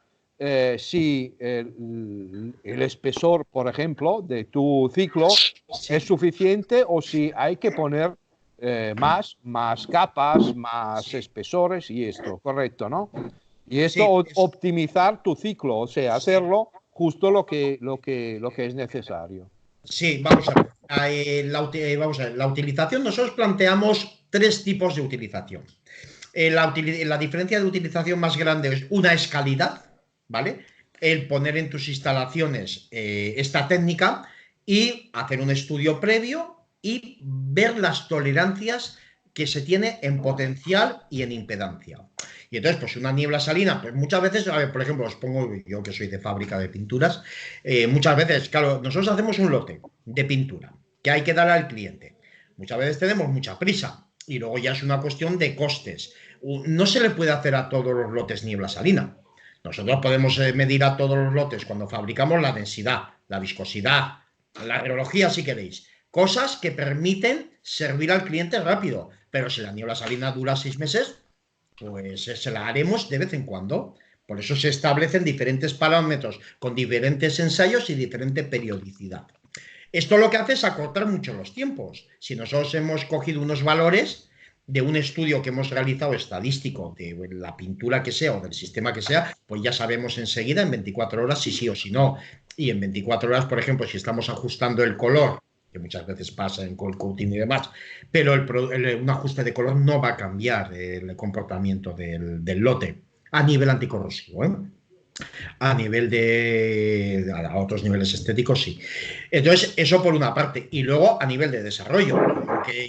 si el espesor, por ejemplo, de tu ciclo es Sí, suficiente o si hay que poner más capas, más sí, espesores y esto, correcto, ¿no? Y esto sí, optimizar tu ciclo, o sea, sí. hacerlo justo lo que es necesario. Sí, vamos a ver. Vamos a ver. La utilización, nosotros planteamos tres tipos de utilización. La diferencia de utilización más grande es una es calidad, ¿vale? El poner en tus instalaciones esta técnica y hacer un estudio previo y ver las tolerancias que se tiene en potencial y en impedancia. Y entonces, pues una niebla salina, pues muchas veces, a ver, por ejemplo, os pongo yo que soy de fábrica de pinturas, muchas veces, claro, nosotros hacemos un lote de pintura que hay que dar al cliente. Muchas veces tenemos mucha prisa y luego ya es una cuestión de costes. No se le puede hacer a todos los lotes niebla salina. Nosotros podemos medir a todos los lotes cuando fabricamos la densidad, la viscosidad, la aerología si queréis. Cosas que permiten servir al cliente rápido. Pero si la niebla salina dura 6 meses, pues se la haremos de vez en cuando. Por eso se establecen diferentes parámetros con diferentes ensayos y diferente periodicidad. Esto lo que hace es acortar mucho los tiempos. Si nosotros hemos cogido unos valores de un estudio que hemos realizado estadístico de la pintura que sea o del sistema que sea, pues ya sabemos enseguida en 24 horas si sí o si no. Y en 24 horas, por ejemplo, si estamos ajustando el color, que muchas veces pasa en cold coating y demás, pero un ajuste de color no va a cambiar el comportamiento del lote a nivel anticorrosivo, ¿eh? A nivel a otros niveles estéticos, sí. Entonces, eso por una parte. Y luego a nivel de desarrollo.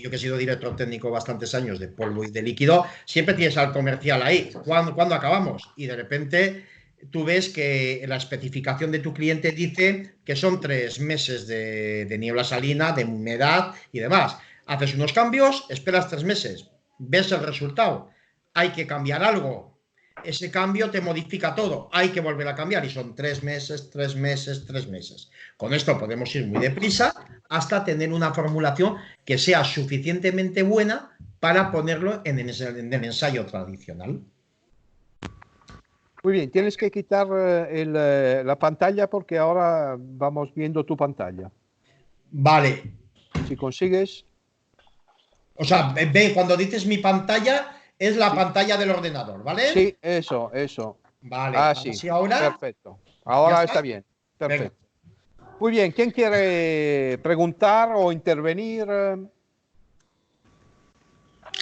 Yo que he sido director técnico bastantes años de polvo y de líquido, siempre tienes al comercial ahí. ¿Cuándo acabamos? Y de repente tú ves que la especificación de tu cliente dice que son 3 meses de niebla salina, de humedad y demás. Haces unos cambios, esperas 3 meses, ves el resultado. Hay que cambiar algo, ese cambio te modifica todo. Hay que volver a cambiar y son 3 meses, 3 meses, 3 meses. Con esto podemos ir muy deprisa hasta tener una formulación que sea suficientemente buena para ponerlo en el ensayo tradicional. Muy bien, tienes que quitar la pantalla porque ahora vamos viendo tu pantalla. Vale. Si consigues, O sea, ve, cuando dices mi pantalla, es la sí, pantalla del ordenador, ¿vale? sí, eso. Vale. Ah, sí, Así ahora, perfecto. ya Ahora está está. bien, Venga. perfecto. Muy bien, ¿quién quiere preguntar o intervenir?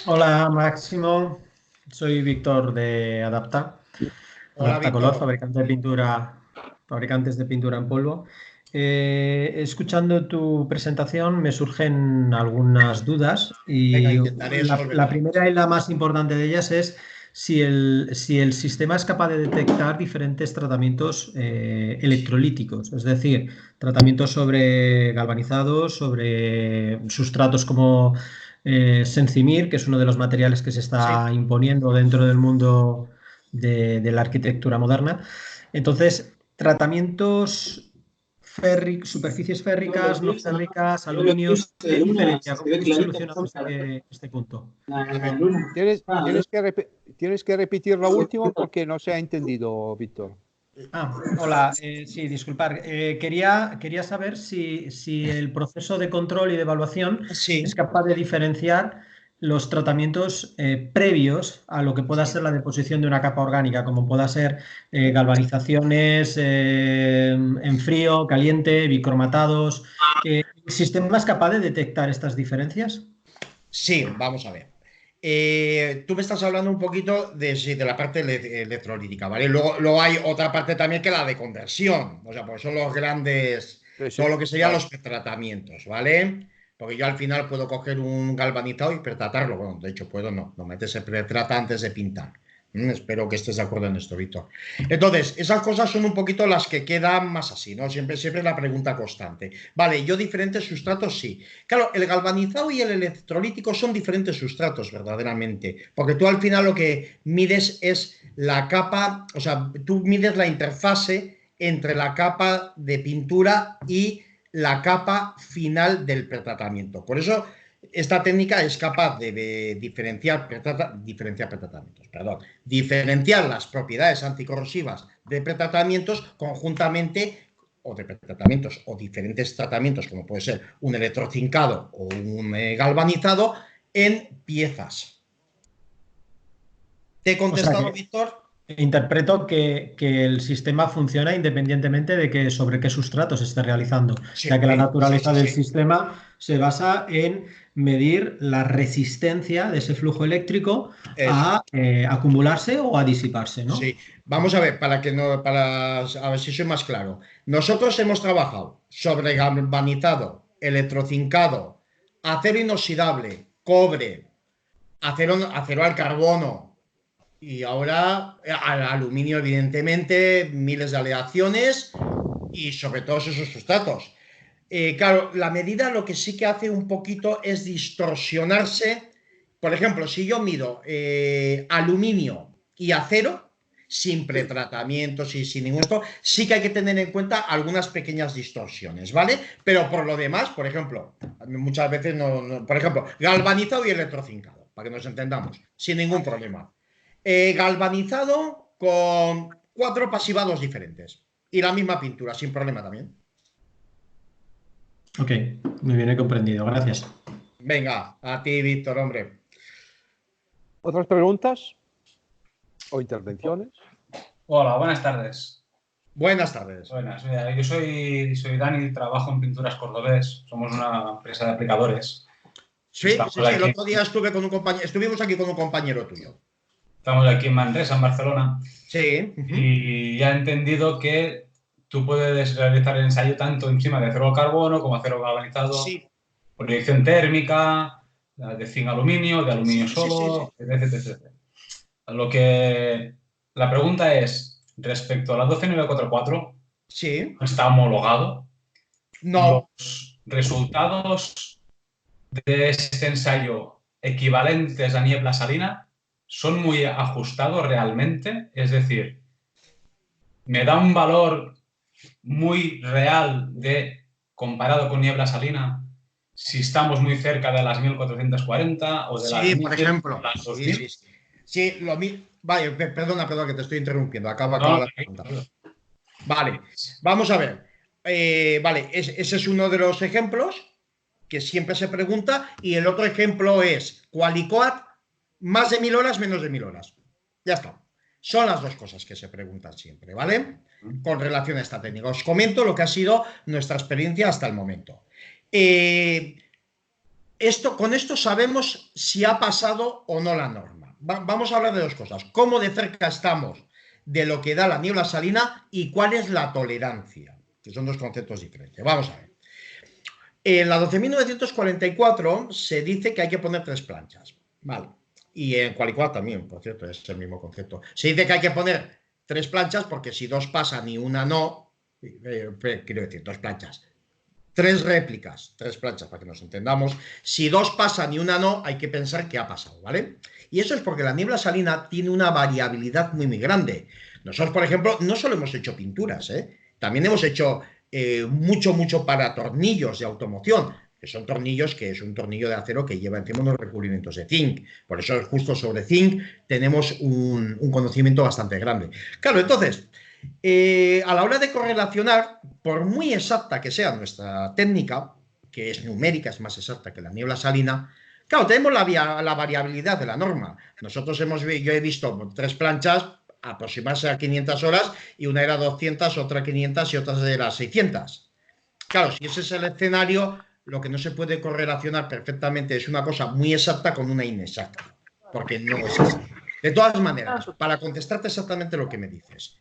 Hola Máximo, soy Víctor de Adapta, Hola, Adapta Color, Víctor. fabricantes de pintura en polvo. escuchando tu presentación me surgen algunas dudas y Venga, intentaré la resolverla. primera y la más importante de ellas es si el sistema es capaz de detectar diferentes tratamientos electrolíticos, es decir, tratamientos sobre galvanizados, sobre sustratos como Senzimir, que es uno de los materiales que se Sí, está imponiendo dentro del mundo de la arquitectura moderna. Entonces, tratamientos superficies férricas, no férricas, aluminios, ¿qué diferencia? ¿Cómo solucionamos este punto? a ver. Tienes que repetir lo último porque no se ha entendido, Víctor. Hola, sí, disculpar. Quería saber si el proceso de control y de evaluación es Sí, capaz de diferenciar los tratamientos previos a lo que pueda sí. ser la deposición de una capa orgánica, como pueda ser galvanizaciones en frío, caliente, bicromatados. ¿El sistema es capaz de detectar estas diferencias? Sí, vamos a ver. Tú me estás hablando un poquito de, sí, de la parte electrolítica, ¿vale? Luego hay otra parte también que la de conversión, o sea, pues son los grandes, Sí, todo sí, lo que serían claro. los tratamientos, ¿vale? Porque yo al final puedo coger un galvanizado y pretratarlo. Bueno, de hecho puedo, no metes se pretrata antes de pintar. Espero que estés de acuerdo en esto, Víctor. Entonces, esas cosas son un poquito las que quedan más así, ¿no? Siempre es la pregunta constante. Vale, yo diferentes sustratos sí. Claro, el galvanizado y el electrolítico son diferentes sustratos, verdaderamente, porque tú al final lo que mides es la capa, o sea, tú mides la interfase entre la capa de pintura y la capa final del pretratamiento. Por eso esta técnica es capaz de diferenciar las propiedades anticorrosivas de pretratamientos conjuntamente o de pretratamientos o diferentes tratamientos, como puede ser un electrocincado o un galvanizado, en piezas. ¿Te he O sea contestado, que Víctor? interpreto que el sistema funciona independientemente de sobre qué sustrato se esté realizando, ya que la Sí, sí, naturaleza sí, del sí. sistema se basa en medir la resistencia de ese flujo eléctrico Eso. a acumularse o a disiparse, ¿no? Sí, vamos a ver, para que no, para a ver si soy más claro. Nosotros hemos trabajado sobre galvanizado, electrocincado, acero inoxidable, cobre, acero al carbono y ahora al aluminio, evidentemente, miles de aleaciones y sobre todos esos sustratos. Claro, la medida lo que sí que hace un poquito es distorsionarse. Por ejemplo, si yo mido aluminio y acero, sin pretratamientos y sin ningún esto, sí que hay que tener en cuenta algunas pequeñas distorsiones, ¿vale? Pero por lo demás, por ejemplo, muchas veces por ejemplo, galvanizado y electrocincado, para que nos entendamos, sin ningún problema. Galvanizado con 4 pasivados diferentes y la misma pintura, sin problema también. Ok, muy bien, he comprendido, gracias. Venga, a ti, Víctor, hombre. ¿Otras preguntas o intervenciones? Hola, buenas tardes. Buenas tardes. Buenas, mira, yo soy Dani, trabajo en Pinturas Cordobés, somos una empresa de aplicadores. Sí, Estamos sí, sí, el aquí, otro día estuve con un compañero, estuvimos aquí con un compañero tuyo. estamos aquí en Manresa, en Barcelona, Sí. y ya he entendido que tú puedes realizar el ensayo tanto encima de acero al carbono como acero galvanizado, Sí, proyección térmica, de zinc aluminio, de aluminio sí, sí, sí, sí. solo, etc. La pregunta es, respecto a la 12944, Sí. ¿está homologado? No, Los resultados de este ensayo equivalentes a niebla salina son muy ajustados realmente, es decir, me da un valor muy real de comparado con niebla salina si estamos muy cerca de las 1440 o de las sí, por 1000 o ejemplo. las Sí, 2000. sí, sí. Sí, vaya, perdona, que te estoy interrumpiendo. Acaba No, la pregunta. Vale, vamos a ver. Vale, ese es uno de los ejemplos que siempre se pregunta. Y el otro ejemplo es Qualicoat, más de 1000 horas, menos de 1000 horas. Ya está. Son las dos cosas que se preguntan siempre, ¿vale? Con relación a esta técnica. Os comento lo que ha sido nuestra experiencia hasta el momento. Con esto sabemos si ha pasado o no la norma. Vamos a hablar de dos cosas. Cómo de cerca estamos de lo que da la niebla salina y cuál es la tolerancia. que son dos conceptos diferentes. Vamos a ver. En la 12.944 se dice que hay que poner 3 planchas, ¿vale? Y en Qualiquad también, por cierto, es el mismo concepto. Se dice que hay que poner 3 planchas porque si 2 pasan y una no, quiero decir, 2 planchas. 3 réplicas, 3 planchas para que nos entendamos. Si 2 pasan y una no, hay que pensar qué ha pasado, ¿vale? Y eso es porque la niebla salina tiene una variabilidad muy grande. Nosotros, por ejemplo, no solo hemos hecho pinturas, también hemos hecho mucho para tornillos de automoción, que son tornillos que es un tornillo de acero que lleva encima unos recubrimientos de zinc. Por eso, justo sobre zinc tenemos un conocimiento bastante grande. Claro, entonces, a la hora de correlacionar, por muy exacta que sea nuestra técnica, que es numérica, es más exacta que la niebla salina, claro, tenemos la variabilidad de la norma. Nosotros yo he visto 3 planchas aproximarse a 500 horas y una era 200, otra 500 y otra era 600. Claro, si ese es el escenario, lo que no se puede correlacionar perfectamente es una cosa muy exacta con una inexacta, porque no es así. De todas maneras, para contestarte exactamente lo que me dices,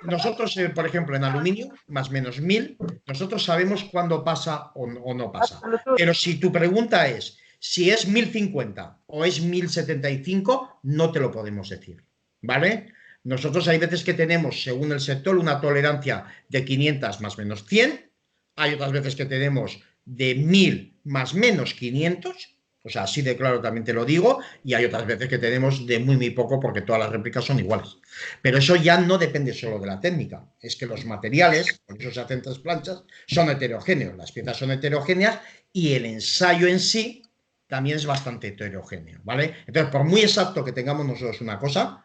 nosotros, por ejemplo, en aluminio, más o menos 1000, nosotros sabemos cuándo pasa o no pasa. Pero si tu pregunta es si es 1050 o es 1075, no te lo podemos decir, ¿vale? Nosotros hay veces que tenemos, según el sector, una tolerancia de 500 más menos 100. Hay otras veces que tenemos de 1000 más menos 500. O sea, así de claro también te lo digo, y hay otras veces que tenemos de muy poco porque todas las réplicas son iguales. Pero eso ya no depende solo de la técnica, es que los materiales, por eso se hacen 3 planchas, son heterogéneos, las piezas son heterogéneas y el ensayo en sí también es bastante heterogéneo, ¿vale? Entonces, por muy exacto que tengamos nosotros una cosa,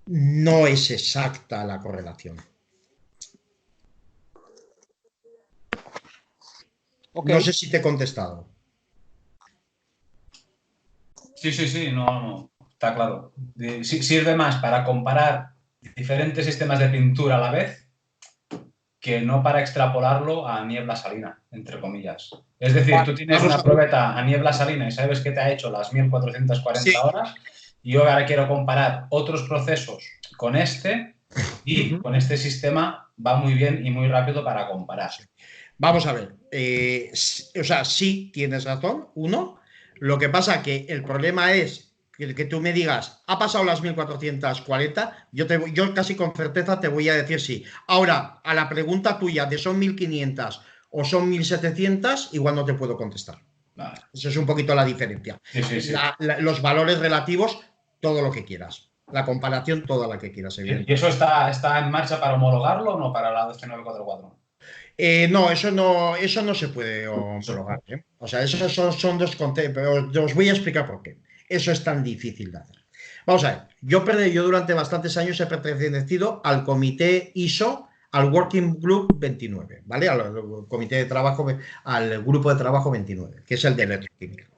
no es exacta la correlación. Okay. No sé si te he contestado. Sí, no, está claro. Sirve más para comparar diferentes sistemas de pintura a la vez que no para extrapolarlo a niebla salina, entre comillas. Es decir, tú tienes una probeta a niebla salina y sabes que te ha hecho las 1440 horas y yo ahora quiero comparar otros procesos con este y con este sistema va muy bien y muy rápido para comparar. Vamos a ver, o sea, sí tienes razón, uno. Lo que pasa que el problema es que tú me digas, ha pasado las 1440, yo casi con certeza te voy a decir sí. Ahora, a la pregunta tuya de son 1500 o son 1700, igual no te puedo contestar. Vale. Eso es un poquito la diferencia. Sí. Los valores relativos, todo lo que quieras. La comparación, toda la que quieras. ¿Y eso está en marcha para homologarlo o no para la 12944? No, eso no se puede homologar. O sea, esos son dos conceptos. Os voy a explicar por qué. Eso es tan difícil de hacer. Vamos a ver, yo durante bastantes años he pertenecido al comité ISO, al Working Group 29, ¿vale? Al comité de trabajo, al grupo de trabajo 29, que es el de electroquímica.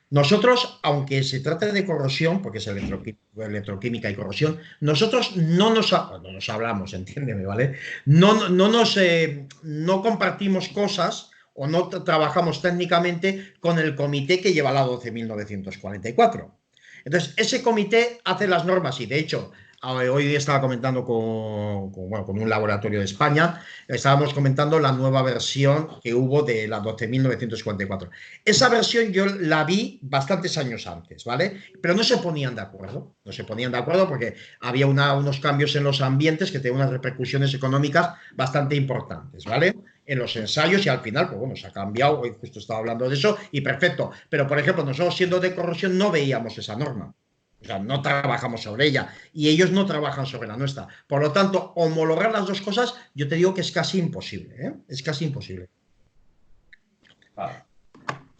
Nosotros, aunque se trate de corrosión, porque es electroquímica y corrosión, nosotros no nos hablamos, entiéndeme, ¿vale? No compartimos cosas o no trabajamos técnicamente con el comité que lleva la 12.944. Entonces, ese comité hace las normas y, de hecho, hoy estaba comentando con un laboratorio de España, estábamos comentando la nueva versión que hubo de la 12.944. Esa versión yo la vi bastantes años antes, ¿vale? Pero no se ponían de acuerdo. No se ponían de acuerdo porque había unos cambios en los ambientes que tenían unas repercusiones económicas bastante importantes, ¿vale? En los ensayos y al final, pues bueno, se ha cambiado, hoy justo estaba hablando de eso y perfecto. Pero, por ejemplo, nosotros siendo de corrosión no veíamos esa norma. O sea, no trabajamos sobre ella y ellos no trabajan sobre la nuestra. Por lo tanto, homologar las dos cosas, yo te digo que es casi imposible, ¿eh? Es casi imposible.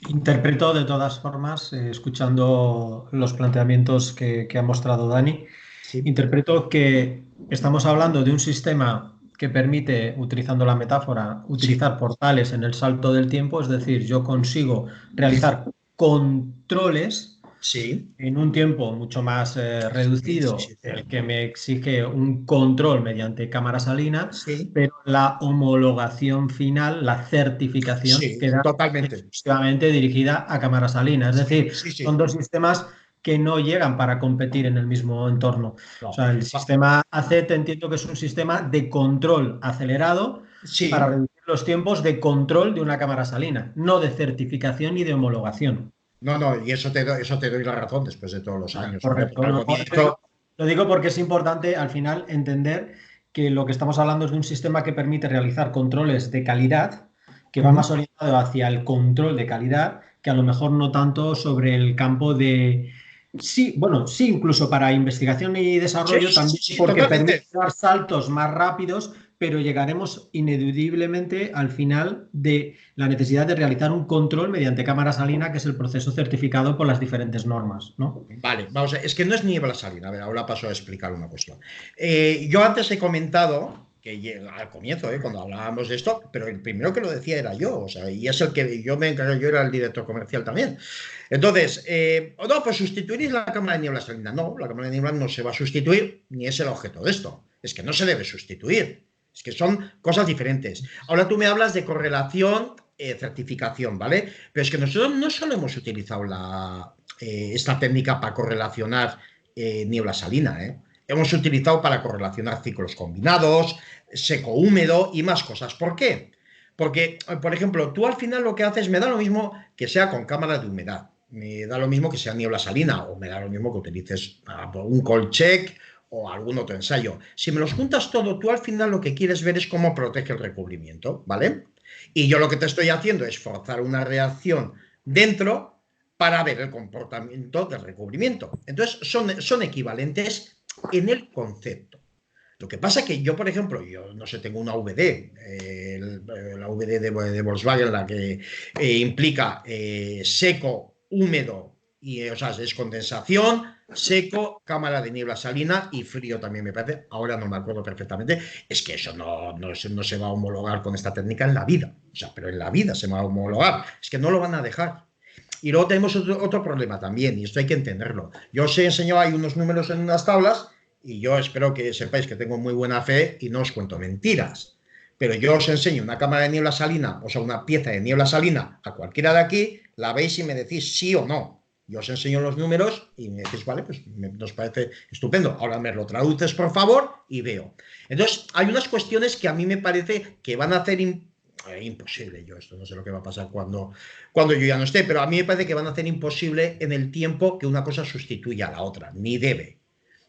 Interpreto de todas formas, escuchando los planteamientos que ha mostrado Dani, sí. Interpreto que estamos hablando de un sistema que permite, utilizando la metáfora, utilizar portales en el salto del tiempo, es decir, yo consigo realizar controles en un tiempo mucho más reducido, el que me exige un control mediante cámara salina, pero la homologación final, la certificación, queda totalmente exclusivamente dirigida a cámara salina. Es decir, son dos sistemas que no llegan para competir en el mismo entorno. No. O sea, el sistema ACET entiendo que es un sistema de control acelerado Sí. para reducir los tiempos de control de una cámara salina, no de certificación ni de homologación. No, y eso te doy la razón después de todos los años. Correcto. Lo digo porque es importante al final entender que lo que estamos hablando es de un sistema que permite realizar controles de calidad, que va más orientado hacia el control de calidad, que a lo mejor no tanto sobre el campo de... Sí, bueno, sí, incluso para investigación y desarrollo también, porque permite dar saltos más rápidos, pero llegaremos ineludiblemente al final de la necesidad de realizar un control mediante cámara salina, que es el proceso certificado por las diferentes normas, ¿no? Vale, vamos a ver, es que no es niebla salina. A ver, ahora paso a explicar una cuestión. Yo antes he comentado que al comienzo, cuando hablábamos de esto, pero el primero que lo decía era yo, o sea, y es el que yo me encargo, yo era el director comercial también. Entonces, no, pues sustituiréis la cámara de niebla salina. No, la cámara de niebla no se va a sustituir, ni es el objeto de esto. Es que no se debe sustituir. Es que son cosas diferentes. Ahora tú me hablas de correlación, certificación, ¿vale? Pero es que nosotros no solo hemos utilizado esta técnica para correlacionar niebla salina, hemos utilizado para correlacionar ciclos combinados, seco-húmedo y más cosas. ¿Por qué? Porque, por ejemplo, tú al final lo que haces, me da lo mismo que sea con cámara de humedad, me da lo mismo que sea niebla salina, o me da lo mismo que utilices un cold check o algún otro ensayo. Si me los juntas todo, tú al final lo que quieres ver es cómo protege el recubrimiento, ¿vale? Y yo lo que te estoy haciendo es forzar una reacción dentro para ver el comportamiento del recubrimiento. Entonces, son equivalentes en el concepto. Lo que pasa es que yo, por ejemplo, yo no sé, tengo una VD, la VD de Volkswagen, la que implica seco, húmedo, y, o sea, es condensación, seco, cámara de niebla salina y frío también me parece. Ahora no me acuerdo perfectamente. Es que eso no se va a homologar con esta técnica en la vida. O sea, pero en la vida se va a homologar. Es que no lo van a dejar. Y luego tenemos otro problema también, y esto hay que entenderlo. Yo os he enseñado, hay unos números en unas tablas, y yo espero que sepáis que tengo muy buena fe y no os cuento mentiras. Pero yo os enseño una cámara de niebla salina, o sea, una pieza de niebla salina a cualquiera de aquí, la veis y me decís sí o no. Yo os enseño los números y me decís, vale, pues nos parece estupendo. Ahora me lo traduces, por favor, y veo. Entonces, hay unas cuestiones que a mí me parece que van a hacer imposible. Yo esto no sé lo que va a pasar cuando yo ya no esté, pero a mí me parece que van a hacer imposible en el tiempo que una cosa sustituya a la otra, ni debe.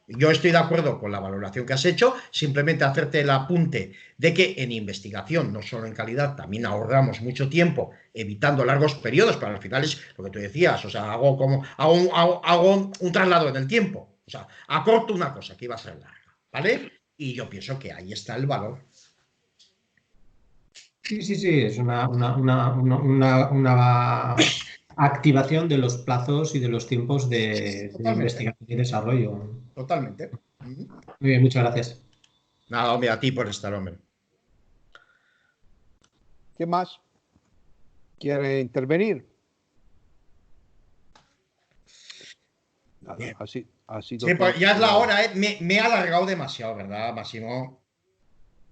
Yo estoy de acuerdo con la valoración que has hecho, simplemente hacerte el apunte de que en investigación, no solo en calidad, también ahorramos mucho tiempo evitando largos periodos, pero al final es lo que tú decías, o sea, hago un traslado en el tiempo, o sea, acorto una cosa que iba a ser larga, ¿vale? Y yo pienso que ahí está el valor. Sí, es una activación de los plazos y de los tiempos de investigación y desarrollo. Totalmente. Muy bien, muchas gracias. Nada, hombre, a ti por estar, hombre. ¿Qué más quiere intervenir? Nada, así sí, pues ya es la hora, me he alargado demasiado, ¿verdad, Máximo?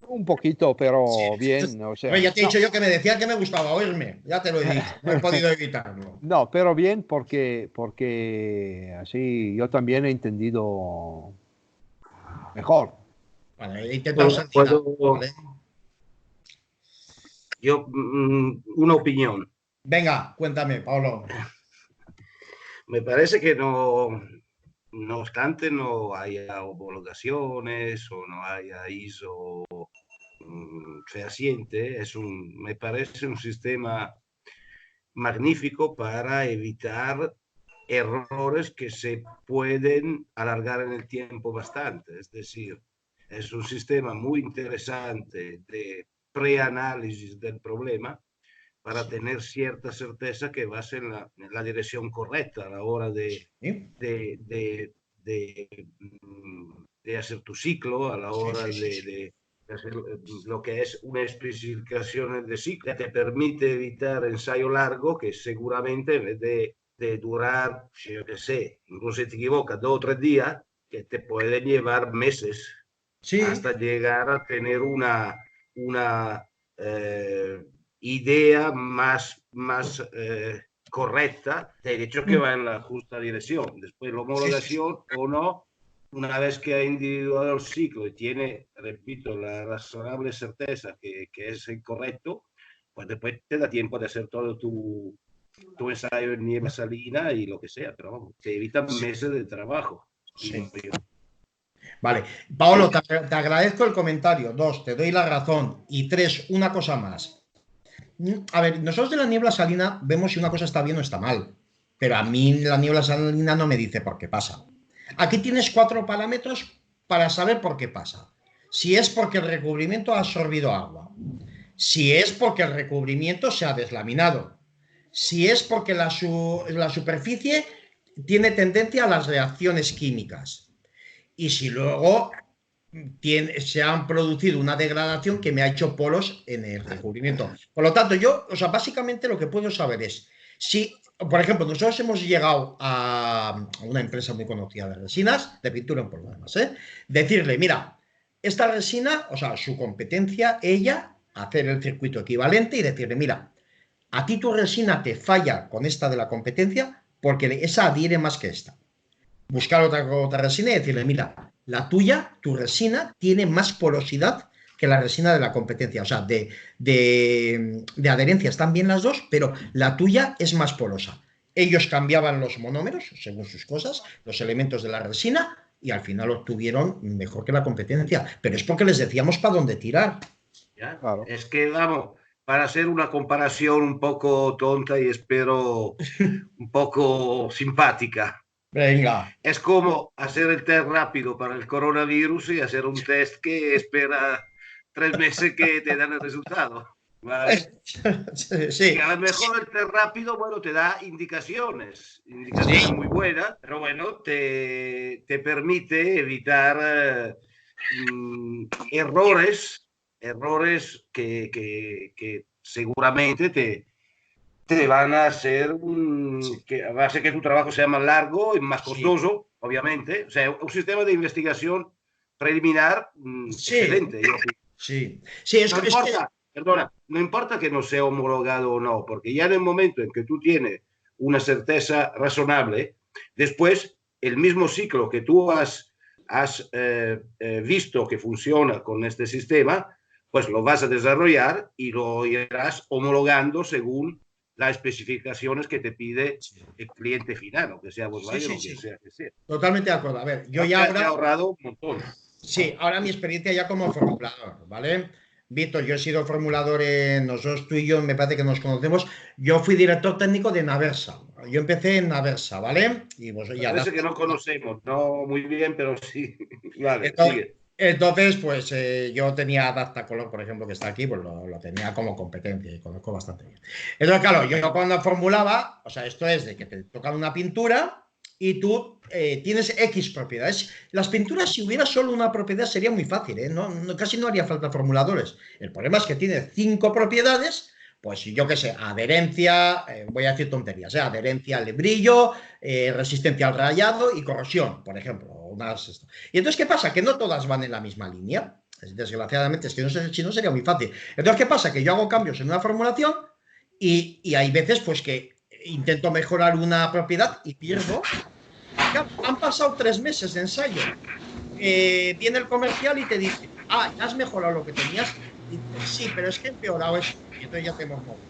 Un poquito, pero sí, bien. O sea, ya te he dicho yo que me decía que me gustaba oírme, ya te lo he dicho, no he podido evitarlo. No, pero bien porque así yo también he entendido mejor. Bueno, he intentado ¿vale? Yo, una opinión. Venga, cuéntame, Pablo. Me parece que no obstante no haya homologaciones o no haya ISO fehaciente, me parece un sistema magnífico para evitar errores que se pueden alargar en el tiempo bastante. Es decir, es un sistema muy interesante de preanálisis del problema para tener cierta certeza que vas en la dirección correcta a la hora de hacer tu ciclo, a la hora de hacer lo que es una especificación de ciclo. Te permite evitar ensayo largo que seguramente en vez de durar, yo qué sé, incluso si te equivocas 2 o 3 días, que te pueden llevar meses hasta llegar a tener una idea más correcta, te he dicho que va en la justa dirección. Después la homologación o no, una vez que ha individuado el ciclo y tiene, repito, la razonable certeza que es el correcto, pues después te da tiempo de hacer todo tu ensayo en niebla salina y lo que sea, pero vamos, te evitan meses de trabajo. Sí. Vale, Paolo, te agradezco el comentario. 2, te doy la razón. Y 3, una cosa más. A ver, nosotros de la niebla salina vemos si una cosa está bien o está mal, pero a mí la niebla salina no me dice por qué pasa. Aquí tienes 4 parámetros para saber por qué pasa. Si es porque el recubrimiento ha absorbido agua, si es porque el recubrimiento se ha deslaminado, si es porque la superficie tiene tendencia a las reacciones químicas, y si luego se han producido una degradación que me ha hecho poros en el recubrimiento. Por lo tanto, yo, o sea, básicamente lo que puedo saber es si, por ejemplo, nosotros hemos llegado a una empresa muy conocida de resinas, de pintura en polvo además, decirle, mira, esta resina, o sea, su competencia, ella, hacer el circuito equivalente y decirle, mira, a ti tu resina te falla con esta de la competencia porque esa adhiere más que esta. Buscar otra resina y decirle, mira, la tuya, tu resina, tiene más porosidad que la resina de la competencia. O sea, de adherencia están bien las dos, pero la tuya es más porosa. Ellos cambiaban los monómeros, según sus cosas, los elementos de la resina, y al final obtuvieron mejor que la competencia. Pero es porque les decíamos para dónde tirar. ¿Ya? Claro. Es que, vamos, para hacer una comparación un poco tonta y espero un poco simpática. Venga. Es como hacer el test rápido para el coronavirus y hacer un test que espera 3 meses que te dan el resultado. ¿Vale? Sí. Que a lo mejor el test rápido, bueno, te da indicaciones sí, muy buenas, pero bueno, te permite evitar errores que seguramente te van a hacer que va a hacer que tu trabajo sea más largo y más costoso, sí, obviamente. O sea, un sistema de investigación preliminar sí, excelente. Sí, sí, no importa, perdona, no importa que no sea homologado o no, porque ya en el momento en que tú tienes una certeza razonable, después el mismo ciclo que tú has visto que funciona con este sistema, pues lo vas a desarrollar y lo irás homologando según las especificaciones que te pide el cliente final, aunque sea Volkswagen, sí, sea que sea. Totalmente de acuerdo. A ver, yo ya ahora... he ahorrado un montón. Sí, ahora mi experiencia ya como formulador, ¿vale? Víctor, yo he sido formulador nosotros tú y yo, me parece que nos conocemos. Yo fui director técnico de Naversa. Yo empecé en Naversa, ¿vale? Y vos ya parece que no conocemos, no muy bien, pero sí. Vale, entonces, sigue. Entonces, pues yo tenía Adaptacolor, por ejemplo, que está aquí, pues lo tenía como competencia y conozco bastante bien. Entonces, claro, yo cuando formulaba, o sea, esto es de que te tocan una pintura y tú tienes X propiedades. Las pinturas, si hubiera solo una propiedad, sería muy fácil, ¿eh? Casi no haría falta formuladores. El problema es que tiene 5 propiedades. Pues yo qué sé, adherencia, voy a decir tonterías, adherencia al brillo, resistencia al rayado y corrosión, por ejemplo. Y entonces, ¿qué pasa? Que no todas van en la misma línea. Desgraciadamente, es que si no sería muy fácil. Entonces, ¿qué pasa? Que yo hago cambios en una formulación y hay veces pues que intento mejorar una propiedad y pierdo. Han pasado 3 meses de ensayo. Viene el comercial y te dice, ya has mejorado lo que tenías. Y dices, sí, pero es que he empeorado eso. Y entonces ya te hemos movido.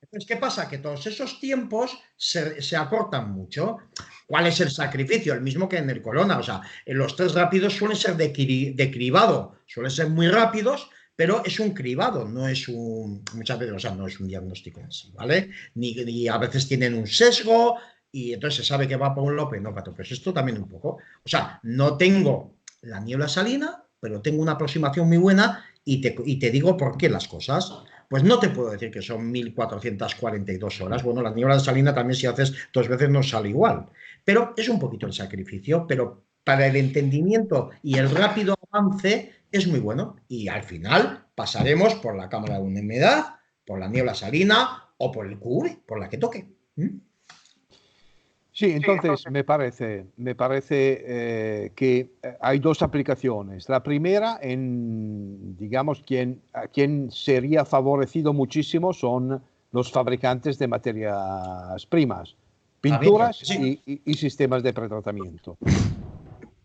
Entonces, ¿qué pasa? Que todos esos tiempos se acortan mucho. ¿Cuál es el sacrificio? El mismo que en el Corona. O sea, los test rápidos suelen ser de cribado. Suelen ser muy rápidos, pero es un cribado, no es muchas veces, o sea, no es un diagnóstico en sí, ¿vale? Ni a veces tienen un sesgo y entonces se sabe que va por un lope, no, pato. Pues esto también un poco. O sea, no tengo la niebla salina, pero tengo una aproximación muy buena y te digo por qué las cosas. Pues no te puedo decir que son 1442 horas. Bueno, la niebla salina también si haces 2 veces no sale igual. Pero es un poquito el sacrificio, pero para el entendimiento y el rápido avance es muy bueno. Y al final pasaremos por la cámara de humedad, por la niebla salina o por el QV, por la que toque. Sí, entonces me parece que hay 2 aplicaciones. La primera, digamos, quien sería favorecido muchísimo son los fabricantes de materias primas, pinturas sí. y sistemas de pretratamiento.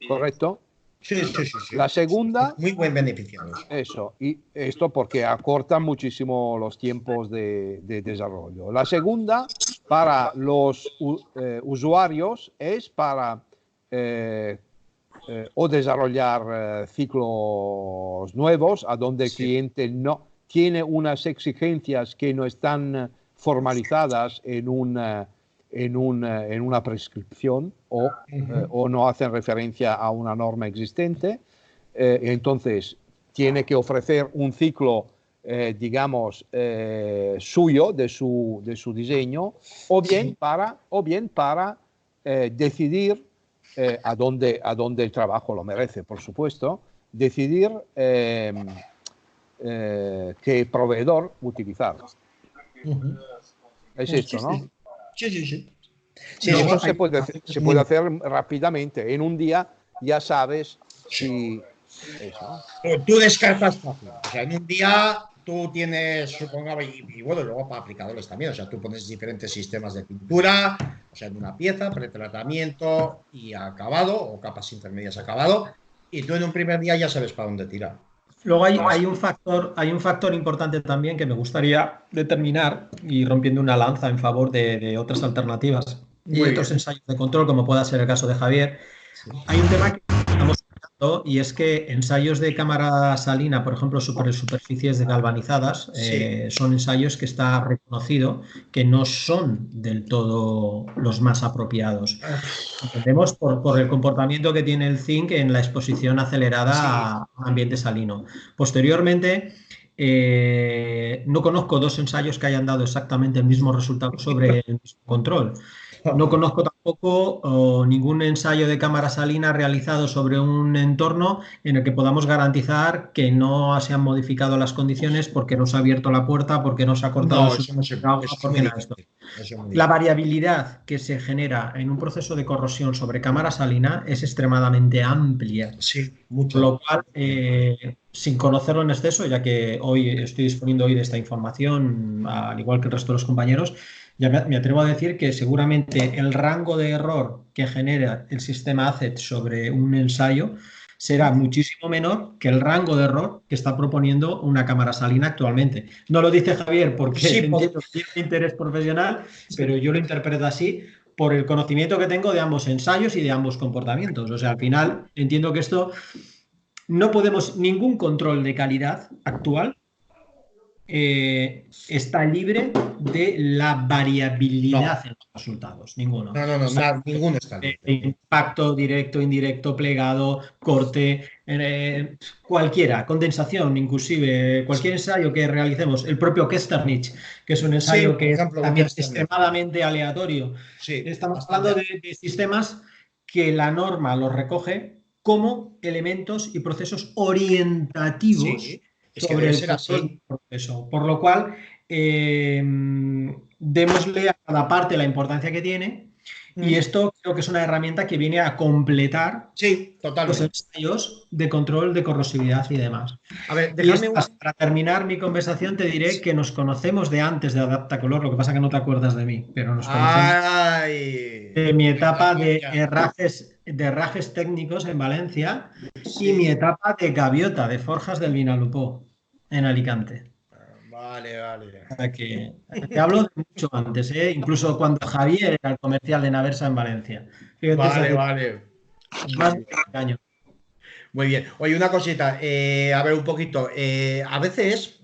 ¿Correcto? Sí, sí, sí, sí. La segunda... Muy buen beneficiados. Eso, y esto porque acorta muchísimo los tiempos de desarrollo. La segunda, para los usuarios, es para o desarrollar ciclos nuevos, a donde el cliente no tiene unas exigencias que no están formalizadas en una prescripción o no hacen referencia a una norma existente. Entonces, tiene que ofrecer un ciclo, digamos, suyo, de su diseño, o bien para decidir a dónde el trabajo lo merece, por supuesto, decidir qué proveedor utilizar. Es esto, ¿no? Sí, sí, sí. Sí, eso se puede hacer rápidamente. En un día ya sabes si... Eso. Tú descartas fácil. O sea, en un día tú tienes, supongamos, y bueno, luego para aplicadores también. O sea, tú pones diferentes sistemas de pintura, o sea, en una pieza, pretratamiento y acabado, o capas intermedias acabado, y tú en un primer día ya sabes para dónde tirar. Luego hay un factor importante también que me gustaría determinar, y rompiendo una lanza en favor de otras alternativas y otros ensayos de control, como pueda ser el caso de Javier. Sí. Hay un tema que estamos tratando, y es que ensayos de cámara salina, por ejemplo, sobre superficies galvanizadas, son ensayos que está reconocido que no son del todo los más apropiados. Entendemos por el comportamiento que tiene el zinc en la exposición acelerada a ambiente salino. Posteriormente, no conozco dos ensayos que hayan dado exactamente el mismo resultado sobre el mismo control. No conozco tampoco ningún ensayo de cámara salina realizado sobre un entorno en el que podamos garantizar que no se han modificado las condiciones porque no se ha abierto la puerta, porque no se ha cortado La variabilidad que se genera en un proceso de corrosión sobre cámara salina es extremadamente amplia. Sí, mucho. Lo cual, sin conocerlo en exceso, ya que hoy estoy disponiendo de esta información, al igual que el resto de los compañeros, ya me atrevo a decir que seguramente el rango de error que genera el sistema ACET sobre un ensayo será muchísimo menor que el rango de error que está proponiendo una cámara salina actualmente. No lo dice Javier porque tiene interés profesional, pero yo lo interpreto así por el conocimiento que tengo de ambos ensayos y de ambos comportamientos. O sea, al final entiendo que esto no podemos, ningún control de calidad actual está libre de la variabilidad en los resultados. Ninguno. Ninguno está libre. Impacto directo, indirecto, plegado, corte, cualquiera, condensación, inclusive cualquier ensayo que realicemos, el propio Kesternitz, que es un ensayo que es también extremadamente aleatorio. Estamos hablando de sistemas que la norma los recoge como elementos y procesos orientativos sobre el control del proceso. Por lo cual, démosle a cada parte la importancia que tiene, y esto creo que es una herramienta que viene a completar los ensayos de control de corrosividad y demás. A ver, para terminar mi conversación te diré que nos conocemos de antes de Adaptacolor, lo que pasa que no te acuerdas de mí, pero nos conocemos de mi etapa de herrajes técnicos en Valencia y mi etapa de gaviota, de forjas del Vinalopó en Alicante. Vale. O sea que te hablo de mucho antes, incluso cuando Javier era el comercial de Naversa en Valencia. Fíjate, vale. Más de 30 años. Muy bien. Oye, una cosita, a ver un poquito. A veces,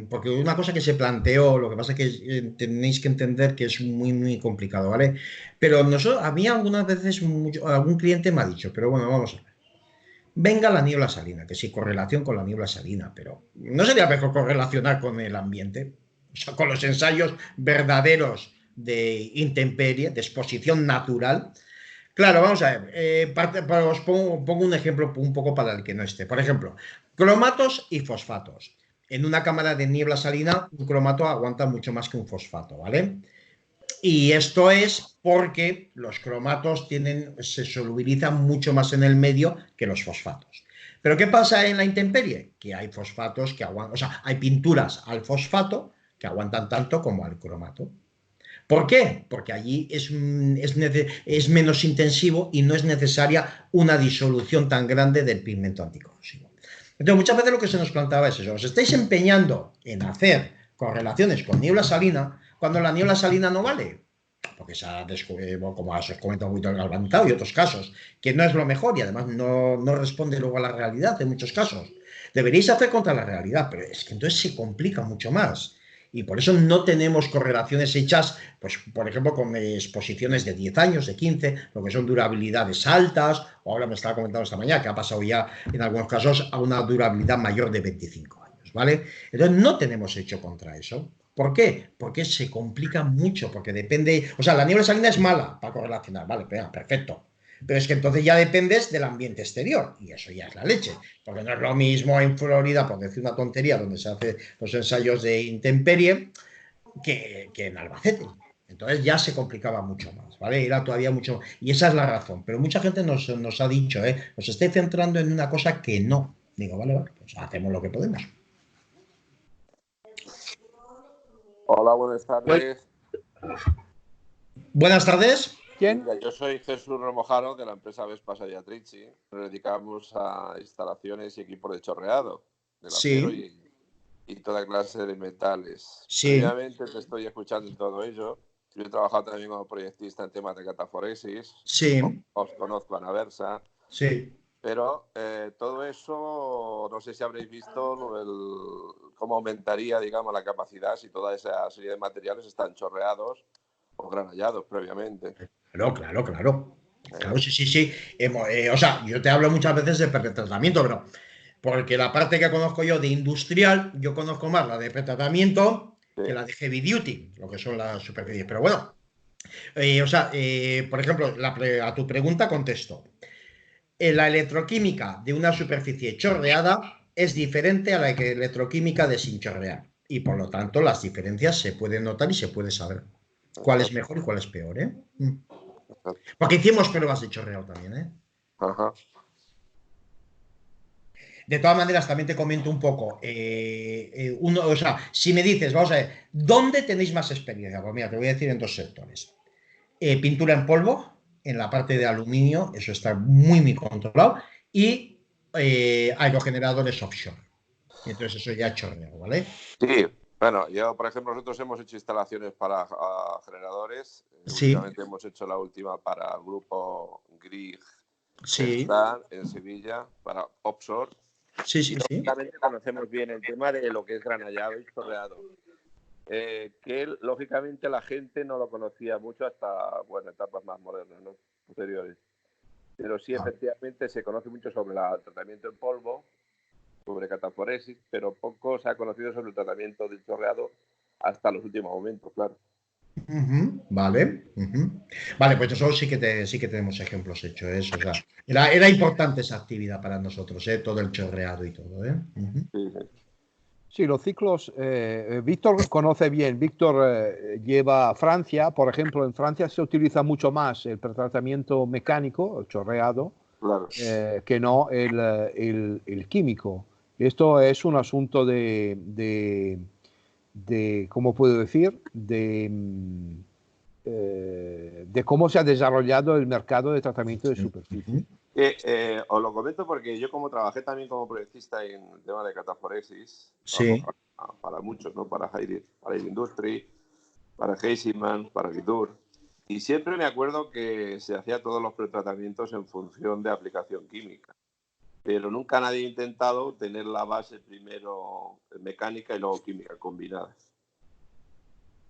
porque una cosa que se planteó, lo que pasa es que tenéis que entender que es muy, muy complicado, ¿vale? Pero a mí algunas veces algún cliente me ha dicho, pero bueno, vamos a ver. Venga la niebla salina, que sí, correlación con la niebla salina, pero ¿no sería mejor correlacionar con el ambiente? O sea, con los ensayos verdaderos de intemperie, de exposición natural. Claro, vamos a ver, os pongo un ejemplo un poco para el que no esté. Por ejemplo, cromatos y fosfatos. En una cámara de niebla salina, un cromato aguanta mucho más que un fosfato, ¿vale? Y esto es porque los cromatos se solubilizan mucho más en el medio que los fosfatos. ¿Pero qué pasa en la intemperie? Que hay fosfatos que aguantan, o sea, hay pinturas al fosfato que aguantan tanto como el cromato. ¿Por qué? Porque allí es menos intensivo y no es necesaria una disolución tan grande del pigmento anticorrosivo. Entonces, muchas veces lo que se nos planteaba es eso. Os estáis empeñando en hacer correlaciones con niebla salina cuando la niebla salina no vale. Porque se ha descubierto, como os comenta un poquito el galvanizado y otros casos, que no es lo mejor y además no responde luego a la realidad en muchos casos. Deberíais hacer contra la realidad, pero es que entonces se complica mucho más. Y por eso no tenemos correlaciones hechas, pues, por ejemplo, con exposiciones de 10 años, de 15, lo que son durabilidades altas, o ahora me estaba comentando esta mañana que ha pasado ya en algunos casos a una durabilidad mayor de 25 años, ¿vale? Entonces no tenemos hecho contra eso. ¿Por qué? Porque se complica mucho, porque depende, o sea, la niebla salina es mala para correlacionar, vale, perfecto. Pero es que entonces ya dependes del ambiente exterior y eso ya es la leche, porque no es lo mismo en Florida, por decir una tontería, donde se hacen los ensayos de intemperie, que en Albacete. Entonces ya se complicaba mucho más, ¿vale? Era todavía mucho, y esa es la razón. Pero mucha gente nos ha dicho, os estáis centrando en una cosa que no. Digo, vale, pues hacemos lo que podemos. Hola, buenas tardes. Buenas tardes. ¿Quién? Yo soy Jesús Romojano de la empresa Vespa Sayatrici. Nos dedicamos a instalaciones y equipos de chorreado del acero y toda clase de metales. Sí. Obviamente te estoy escuchando en todo ello. Yo he trabajado también como proyectista en temas de cataforesis. Sí. Os conozco a Naversa. Sí. Pero todo eso, no sé si habréis visto cómo aumentaría, digamos, la capacidad si toda esa serie de materiales están chorreados o granallados previamente. Claro. Claro, sí. O sea, yo te hablo muchas veces de pretratamiento, pero porque la parte que conozco yo de industrial, yo conozco más la de pretratamiento que la de heavy duty, lo que son las superficies. Pero bueno, por ejemplo, a tu pregunta contesto. La electroquímica de una superficie chorreada es diferente a la electroquímica de sin chorrear. Y por lo tanto, las diferencias se pueden notar y se puede saber cuál es mejor y cuál es peor, ¿eh? Porque hicimos pruebas de chorreado también, ¿eh? Ajá. De todas maneras, también te comento un poco. O sea, si me dices, vamos a ver, ¿dónde tenéis más experiencia? Pues mira, te voy a decir en dos sectores. Pintura en polvo, en la parte de aluminio, eso está muy controlado, y aerogeneradores offshore. Y entonces eso ya chorreado, ¿vale? Sí, bueno, yo, por ejemplo, nosotros hemos hecho instalaciones para generadores. Sí. Últimamente hemos hecho la última para el grupo Grieg Sí. en Sevilla, para offshore. Sí. Lógicamente conocemos bien el tema de lo que es granallado y chorreado. Que lógicamente la gente no lo conocía mucho hasta, bueno, etapas más modernas, ¿no? Posteriores. Pero sí, efectivamente, se conoce mucho sobre el tratamiento en polvo, sobre cataforesis, pero poco se ha conocido sobre el tratamiento del chorreado hasta los últimos momentos, claro. Vale. Vale, pues eso sí que tenemos ejemplos hechos, eso. O sea, era importante esa actividad para nosotros, todo el chorreado y todo, ¿eh? Sí. Sí, los ciclos, Víctor conoce bien. Víctor lleva a Francia, por ejemplo, en Francia se utiliza mucho más el pretratamiento mecánico, el chorreado, claro. Que no el químico. Esto es un asunto de ¿cómo puedo decir? De cómo se ha desarrollado el mercado de tratamiento de superficie. Os lo comento porque yo, como trabajé también como proyectista en el tema de cataforesis, sí, para muchos, ¿no? Para Haier Industry, para Heiseman, para Ridur, y siempre me acuerdo que se hacía todos los pretratamientos en función de aplicación química, pero nunca nadie ha intentado tener la base primero mecánica y luego química combinadas.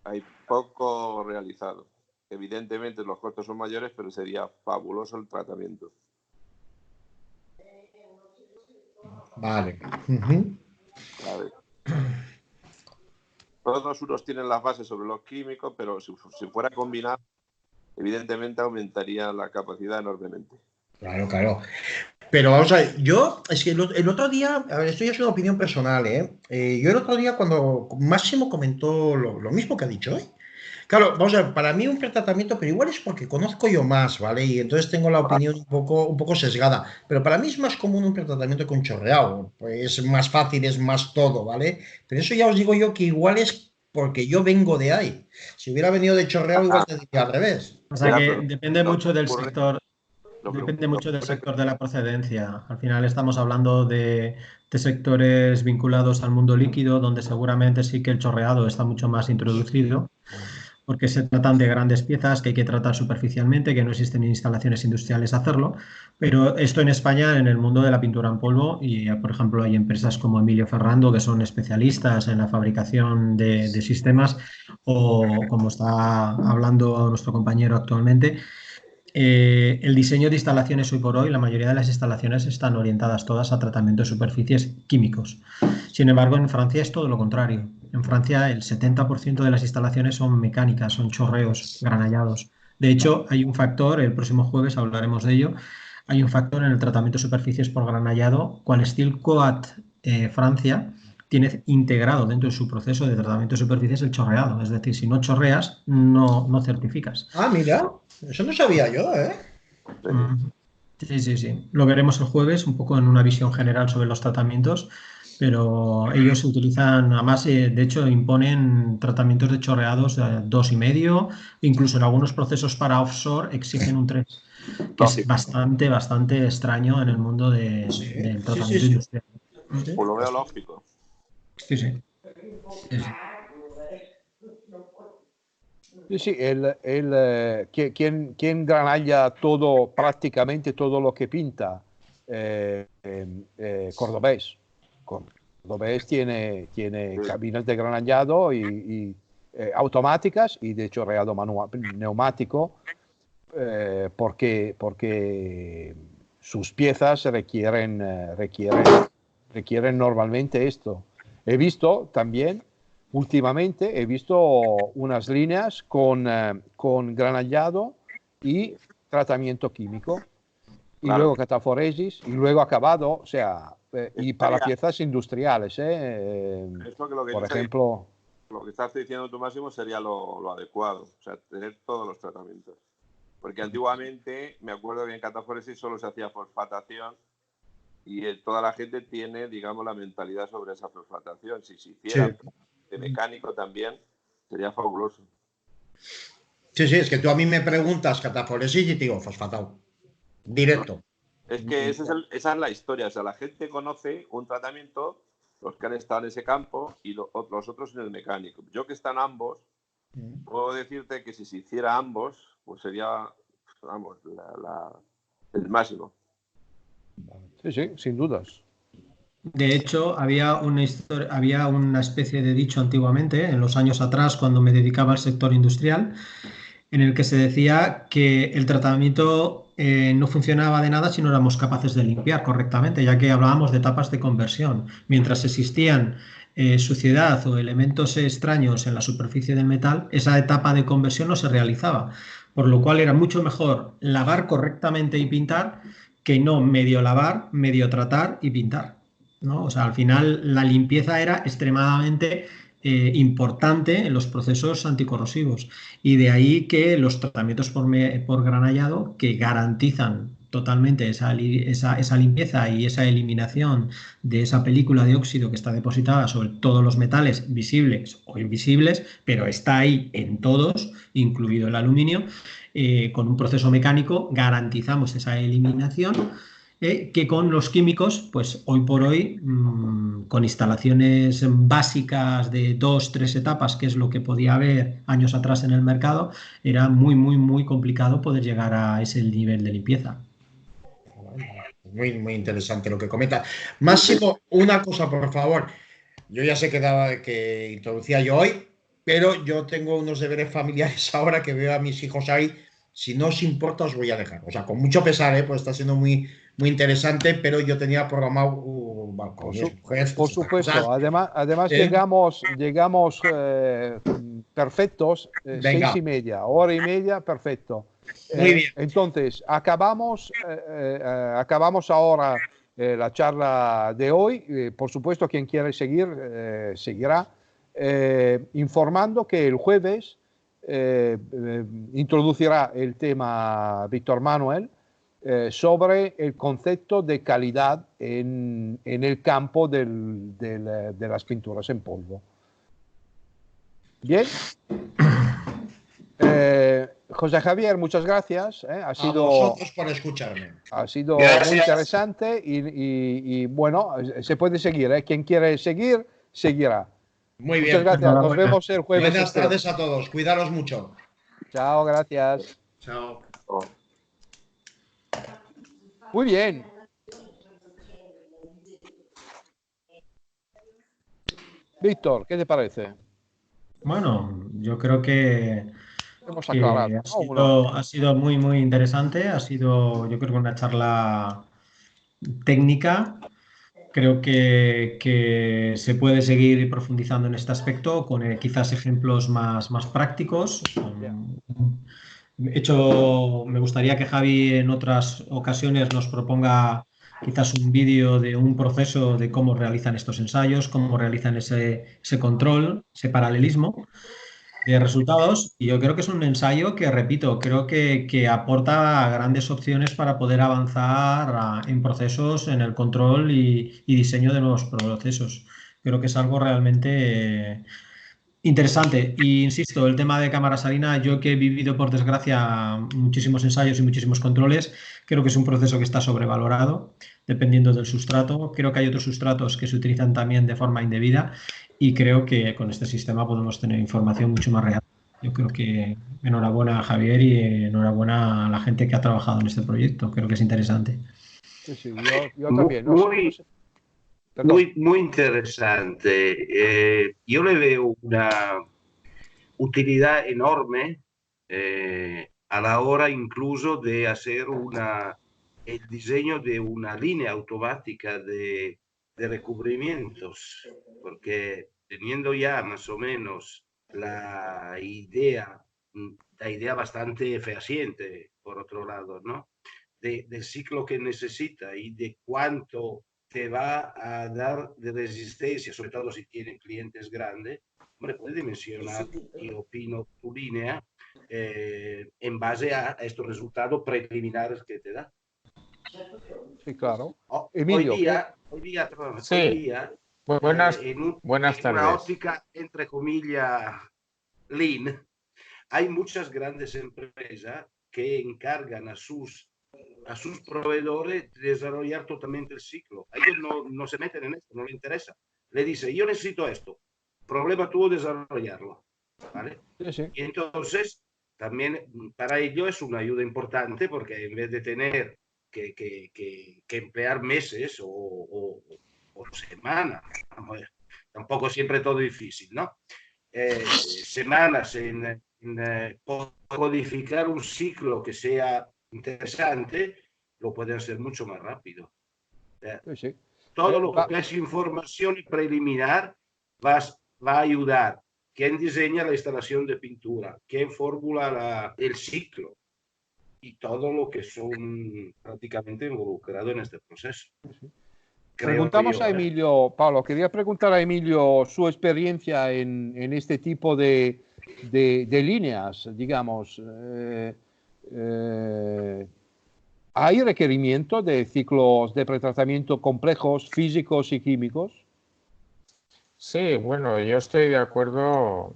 Hay poco realizado. Evidentemente los costos son mayores, pero sería fabuloso el tratamiento. Vale. Vale. Todos unos tienen las bases sobre los químicos, pero si fuera combinado, evidentemente aumentaría la capacidad enormemente. Claro. Pero vamos a ver, yo, es que el otro día, a ver, esto ya es una opinión personal, yo el otro día cuando Máximo comentó lo mismo que ha dicho hoy. Claro, vamos a ver, para mí un pretratamiento, pero igual es porque conozco yo más, ¿vale? Y entonces tengo la opinión un poco sesgada. Pero para mí es más común un pretratamiento que un chorreado. Pues es más fácil, es más todo, ¿vale? Pero eso ya os digo yo que igual es porque yo vengo de ahí. Si hubiera venido de chorreado, igual te diría al revés. O sea Ya, que pero depende lo mucho que del ocurre- sector. lo que Depende mucho del ocurre sector de la procedencia. Al final estamos hablando de sectores vinculados al mundo líquido, donde seguramente sí que el chorreado está mucho más introducido, porque se tratan de grandes piezas que hay que tratar superficialmente, que no existen instalaciones industriales a hacerlo. Pero esto en España, en el mundo de la pintura en polvo, y por ejemplo hay empresas como Emilio Ferrando, que son especialistas en la fabricación de sistemas, o como está hablando nuestro compañero actualmente, el diseño de instalaciones hoy por hoy, la mayoría de las instalaciones están orientadas todas a tratamiento de superficies químicos. Sin embargo, en Francia es todo lo contrario. En Francia el 70% de las instalaciones son mecánicas, son chorreos, granallados. De hecho, hay un factor, el próximo jueves hablaremos de ello, hay un factor en el tratamiento de superficies por granallado, cual Steel Coat Francia tiene integrado dentro de su proceso de tratamiento de superficies el chorreado. Es decir, si no chorreas, no certificas. Ah, mira, eso no sabía yo, ¿eh? Mm. Sí, sí, sí. Lo veremos el jueves, un poco en una visión general sobre los tratamientos, pero ellos utilizan, además, de hecho, imponen tratamientos de chorreados de 2,5, incluso en algunos procesos para offshore exigen un 3, que es lógico. bastante extraño en el mundo Sí, del sí, sí, tratamiento sí. industrial. Sí. Pues lo veo lógico. Sí, sí. Sí, sí. Sí, sí, quien granalla todo, prácticamente todo lo que pinta, Cordobés. Cordobés tiene Sí. cabinas de granallado y automáticas y de chorreado neumático, porque sus piezas requieren normalmente esto. He visto también, últimamente, he visto unas líneas con granallado y tratamiento químico, y Claro. luego cataforesis, y luego acabado, o sea, y para Sería- piezas industriales, Esto que lo que por dice- ejemplo. Lo que estás diciendo tú, Máximo, sería lo adecuado, o sea, tener todos los tratamientos. Porque antiguamente, me acuerdo que en cataforesis solo se hacía fosfatación y toda la gente tiene, digamos, la mentalidad sobre esa fosfatación. Si se hiciera Sí. de mecánico también, sería fabuloso. Sí, sí, es que tú a mí me preguntas cataforesis y te digo fosfatado. Directo. Es que esa es la historia, o sea, la gente conoce un tratamiento, los que han estado en ese campo y los otros en el mecánico. Yo que están ambos, puedo decirte que si se hiciera ambos, pues sería, vamos, el máximo. Sí, sí, sin dudas. De hecho, había una especie de dicho antiguamente, en los años atrás, cuando me dedicaba al sector industrial, en el que se decía que el tratamiento no funcionaba de nada si no éramos capaces de limpiar correctamente, ya que hablábamos de etapas de conversión. Mientras existían suciedad o elementos extraños en la superficie del metal, esa etapa de conversión no se realizaba, por lo cual era mucho mejor lavar correctamente y pintar que no medio lavar, medio tratar y pintar, ¿no? O sea, al final la limpieza era extremadamente importante en los procesos anticorrosivos. Y de ahí que los tratamientos por granallado, que garantizan totalmente esa limpieza y esa eliminación de esa película de óxido que está depositada sobre todos los metales visibles o invisibles, pero está ahí en todos, incluido el aluminio, con un proceso mecánico garantizamos esa eliminación. Que con los químicos, pues hoy por hoy, con instalaciones básicas de 2, 3 etapas, que es lo que podía haber años atrás en el mercado, era muy complicado poder llegar a ese nivel de limpieza. Muy, muy interesante lo que comenta. Máximo, una cosa, por favor. Yo ya sé que introducía yo hoy, pero yo tengo unos deberes familiares ahora que veo a mis hijos ahí. Si no os importa, os voy a dejar. O sea, con mucho pesar, pues está siendo muy, muy interesante, pero yo tenía programado bueno, con mi mujer, Por estas cosas. supuesto, además ¿Eh? llegamos perfectos, Venga, 6:30, hora y media, perfecto. muy bien. Entonces, acabamos ahora la charla de hoy. Por supuesto, quien quiere seguir, seguirá. Informando que el jueves introducirá el tema Víctor Manuel sobre el concepto de calidad en el campo de las pinturas en polvo. Bien. José Javier, muchas gracias. A vosotros por escucharme. Ha sido Gracias. muy interesante y bueno, se puede seguir. Quien quiere seguir, seguirá. Muy Muchas bien. gracias. Nos vemos el jueves. Buenas espero. tardes a todos. Cuidaros mucho. Chao, gracias. Chao. Oh. Muy bien. Víctor, ¿qué te parece? Bueno, yo creo que Hemos que aclarado. ha sido muy, muy interesante. Ha sido, yo creo que una charla técnica. Creo que se puede seguir profundizando en este aspecto con quizás ejemplos más prácticos. Me gustaría que Javi en otras ocasiones nos proponga quizás un vídeo de un proceso de cómo realizan estos ensayos, cómo realizan ese control, ese paralelismo de resultados. Y yo creo que es un ensayo que, repito, creo que aporta grandes opciones para poder avanzar en procesos, en el control y diseño de nuevos procesos. Creo que es algo realmente interesante. Y insisto, el tema de cámara salina, yo que he vivido, por desgracia, muchísimos ensayos y muchísimos controles, creo que es un proceso que está sobrevalorado, dependiendo del sustrato. Creo que hay otros sustratos que se utilizan también de forma indebida y creo que con este sistema podemos tener información mucho más real. Yo creo que enhorabuena a Javier y enhorabuena a la gente que ha trabajado en este proyecto. Creo que es interesante. Sí, yo también. No sé. Muy interesante. Yo le veo una utilidad enorme a la hora incluso de hacer el diseño de una línea automática de recubrimientos, porque teniendo ya más o menos la idea bastante fehaciente, por otro lado, ¿no? Del ciclo que necesita y de cuánto te va a dar de resistencia, sobre todo si tiene clientes grandes, hombre, puede dimensionar, yo opino, tu línea en base a estos resultados preliminares que te da. Sí, claro. Emilio, Emilio, hoy día, buenas en tardes. una óptica, entre comillas, lean, hay muchas grandes empresas que encargan a sus proveedores de desarrollar totalmente el ciclo. A ellos no se meten en esto, no les interesa. Le dice, yo necesito esto, problema tuvo desarrollarlo. ¿Vale? Sí. Y entonces, también para ello es una ayuda importante porque en vez de tener que emplear meses o semanas, tampoco siempre todo difícil, ¿no? Semanas en codificar un ciclo que sea interesante, lo pueden hacer mucho más rápido. Sí. Todo lo que es información preliminar va a ayudar. ¿Quién diseña la instalación de pintura? ¿Quién formula el ciclo? Y todo lo que son prácticamente involucrados en este proceso. Preguntamos a Emilio, Pablo, quería preguntar a Emilio su experiencia en este tipo de líneas, digamos. ¿Hay requerimiento de ciclos de pretratamiento complejos físicos y químicos? Sí, bueno, yo estoy de acuerdo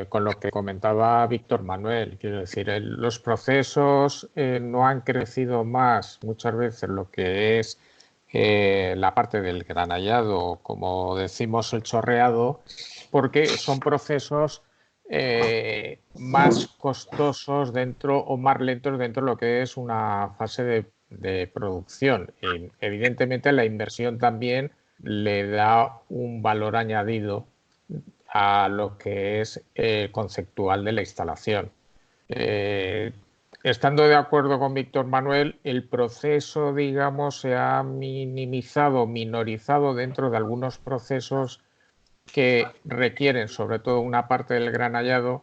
con lo que comentaba Víctor Manuel. Quiero decir, los procesos no han crecido más muchas veces lo que es la parte del granallado, como decimos el chorreado, porque son procesos más costosos dentro o más lentos dentro de lo que es una fase de producción. Y evidentemente la inversión también le da un valor añadido a lo que es conceptual de la instalación. Estando de acuerdo con Víctor Manuel, el proceso, digamos, se ha minorizado dentro de algunos procesos que requieren sobre todo una parte del granallado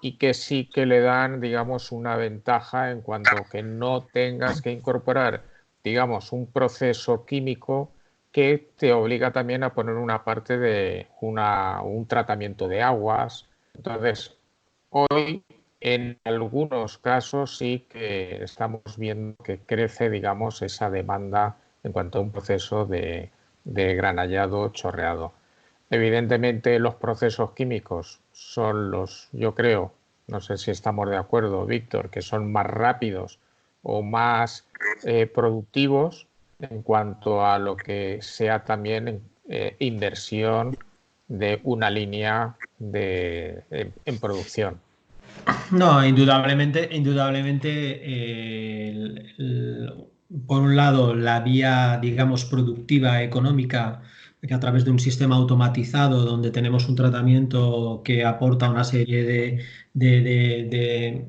y que sí que le dan, digamos, una ventaja en cuanto a que no tengas que incorporar, digamos, un proceso químico que te obliga también a poner una parte de un tratamiento de aguas. Entonces, hoy en algunos casos sí que estamos viendo que crece, digamos, esa demanda en cuanto a un proceso de granallado chorreado. evidentemente los procesos químicos son los, yo creo, no sé si estamos de acuerdo, Víctor, que son más rápidos o más productivos en cuanto a lo que sea también inversión de una línea en producción. No, indudablemente, por un lado, la vía, digamos, productiva, económica, que a través de un sistema automatizado donde tenemos un tratamiento que aporta una serie de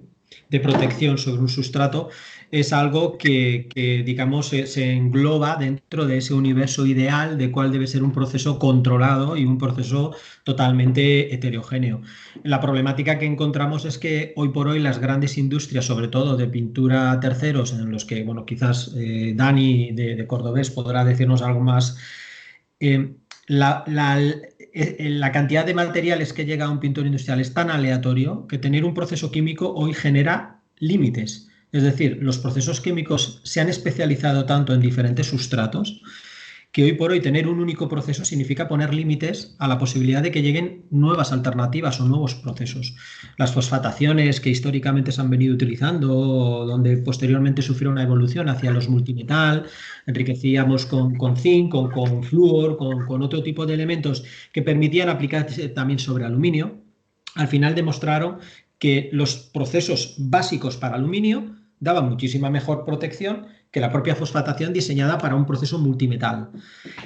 protección sobre un sustrato, es algo que digamos, se engloba dentro de ese universo ideal de cuál debe ser un proceso controlado y un proceso totalmente heterogéneo. La problemática que encontramos es que hoy por hoy las grandes industrias, sobre todo de pintura a terceros, en los que, bueno, quizás Dani de Cordobés podrá decirnos algo más, la cantidad de materiales que llega a un pintor industrial es tan aleatorio que tener un proceso químico hoy genera límites. Es decir, los procesos químicos se han especializado tanto en diferentes sustratos que hoy por hoy tener un único proceso significa poner límites a la posibilidad de que lleguen nuevas alternativas o nuevos procesos. Las fosfataciones que históricamente se han venido utilizando, donde posteriormente sufrieron una evolución hacia los multimetal, enriquecíamos con zinc, con flúor, con otro tipo de elementos que permitían aplicarse también sobre aluminio, al final demostraron que los procesos básicos para aluminio daban muchísima mejor protección que la propia fosfatación diseñada para un proceso multimetal.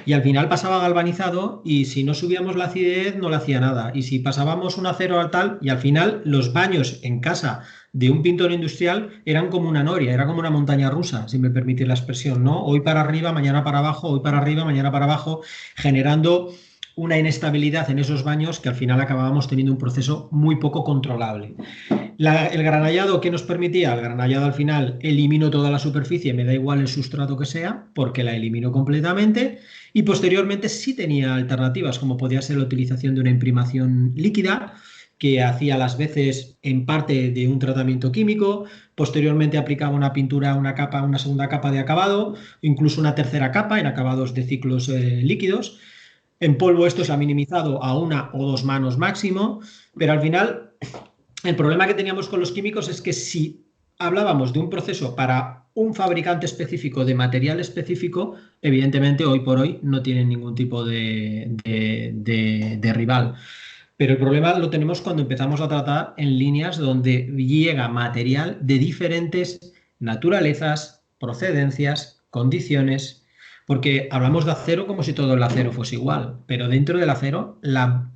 Y al final pasaba galvanizado y si no subíamos la acidez no le hacía nada. Y si pasábamos un acero al tal, y al final los baños en casa de un pintor industrial eran como una noria, era como una montaña rusa, si me permite la expresión, ¿no? Hoy para arriba, mañana para abajo, hoy para arriba, mañana para abajo, generando una inestabilidad en esos baños que al final acabábamos teniendo un proceso muy poco controlable. El granallado, ¿qué nos permitía? El granallado al final elimino toda la superficie, me da igual el sustrato que sea, porque la elimino completamente, y posteriormente sí tenía alternativas, como podía ser la utilización de una imprimación líquida, que hacía las veces en parte de un tratamiento químico, posteriormente aplicaba una pintura, una capa, una segunda capa de acabado, incluso una tercera capa en acabados de ciclos líquidos. En polvo esto se ha minimizado a 1 o 2 manos máximo, pero al final el problema que teníamos con los químicos es que si hablábamos de un proceso para un fabricante específico de material específico, evidentemente hoy por hoy no tienen ningún tipo de rival. Pero el problema lo tenemos cuando empezamos a tratar en líneas donde llega material de diferentes naturalezas, procedencias, condiciones. Porque hablamos de acero como si todo el acero fuese igual, pero dentro del acero la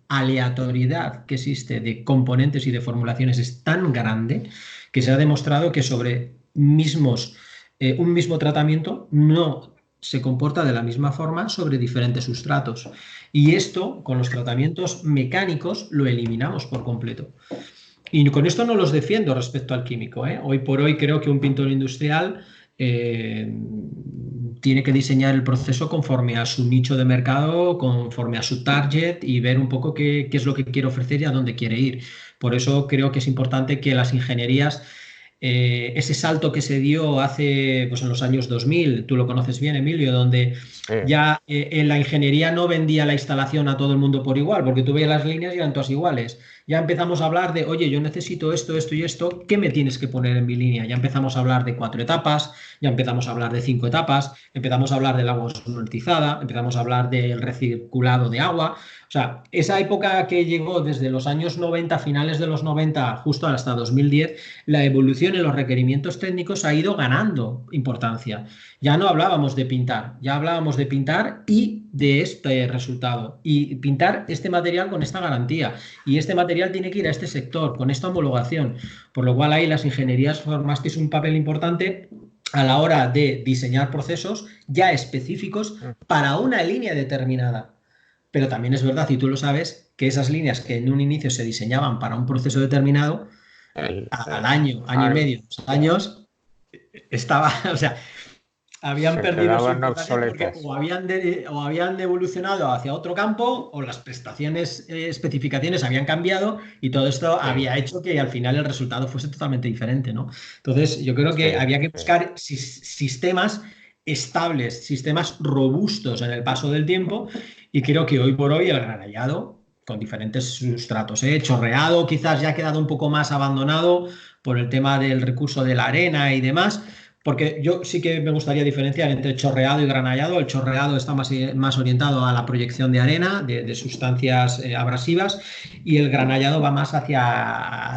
aleatoriedad que existe de componentes y de formulaciones es tan grande que se ha demostrado que sobre un mismo tratamiento no se comporta de la misma forma sobre diferentes sustratos. Y esto, con los tratamientos mecánicos, lo eliminamos por completo. Y con esto no los defiendo respecto al químico, ¿eh? Hoy por hoy creo que un pintor industrial tiene que diseñar el proceso conforme a su nicho de mercado, conforme a su target y ver un poco qué es lo que quiere ofrecer y a dónde quiere ir. Por eso creo que es importante que las ingenierías, ese salto que se dio hace, pues en los años 2000, tú lo conoces bien, Emilio, donde ya en la ingeniería no vendía la instalación a todo el mundo por igual, porque tú veías las líneas y eran todas iguales. Ya empezamos a hablar de, oye, yo necesito esto, esto y esto, ¿qué me tienes que poner en mi línea? Ya empezamos a hablar de 4 etapas, ya empezamos a hablar de 5 etapas, empezamos a hablar del agua osmoltizada, empezamos a hablar del recirculado de agua. O sea, esa época que llegó desde los años 90, finales de los 90, justo hasta 2010, la evolución en los requerimientos técnicos ha ido ganando importancia. Ya no hablábamos de pintar, ya hablábamos de pintar y de este resultado. Y pintar este material con esta garantía. Y este material tiene que ir a este sector, con esta homologación. Por lo cual ahí las ingenierías formasteis un papel importante a la hora de diseñar procesos ya específicos para una línea determinada. Pero también es verdad, y tú lo sabes, que esas líneas que en un inicio se diseñaban para un proceso determinado, al año y medio, 2 años, estaba, o sea, habían perdido su importancia porque o habían evolucionado hacia otro campo o las prestaciones, especificaciones habían cambiado y todo esto había hecho que al final el resultado fuese totalmente diferente, ¿no? Entonces yo creo que había que buscar sistemas estables, sistemas robustos en el paso del tiempo, y creo que hoy por hoy el granallado, con diferentes sustratos, chorreado quizás ya ha quedado un poco más abandonado por el tema del recurso de la arena y demás, porque yo sí que me gustaría diferenciar entre chorreado y granallado. El chorreado está más orientado a la proyección de arena, de sustancias abrasivas, y el granallado va más hacia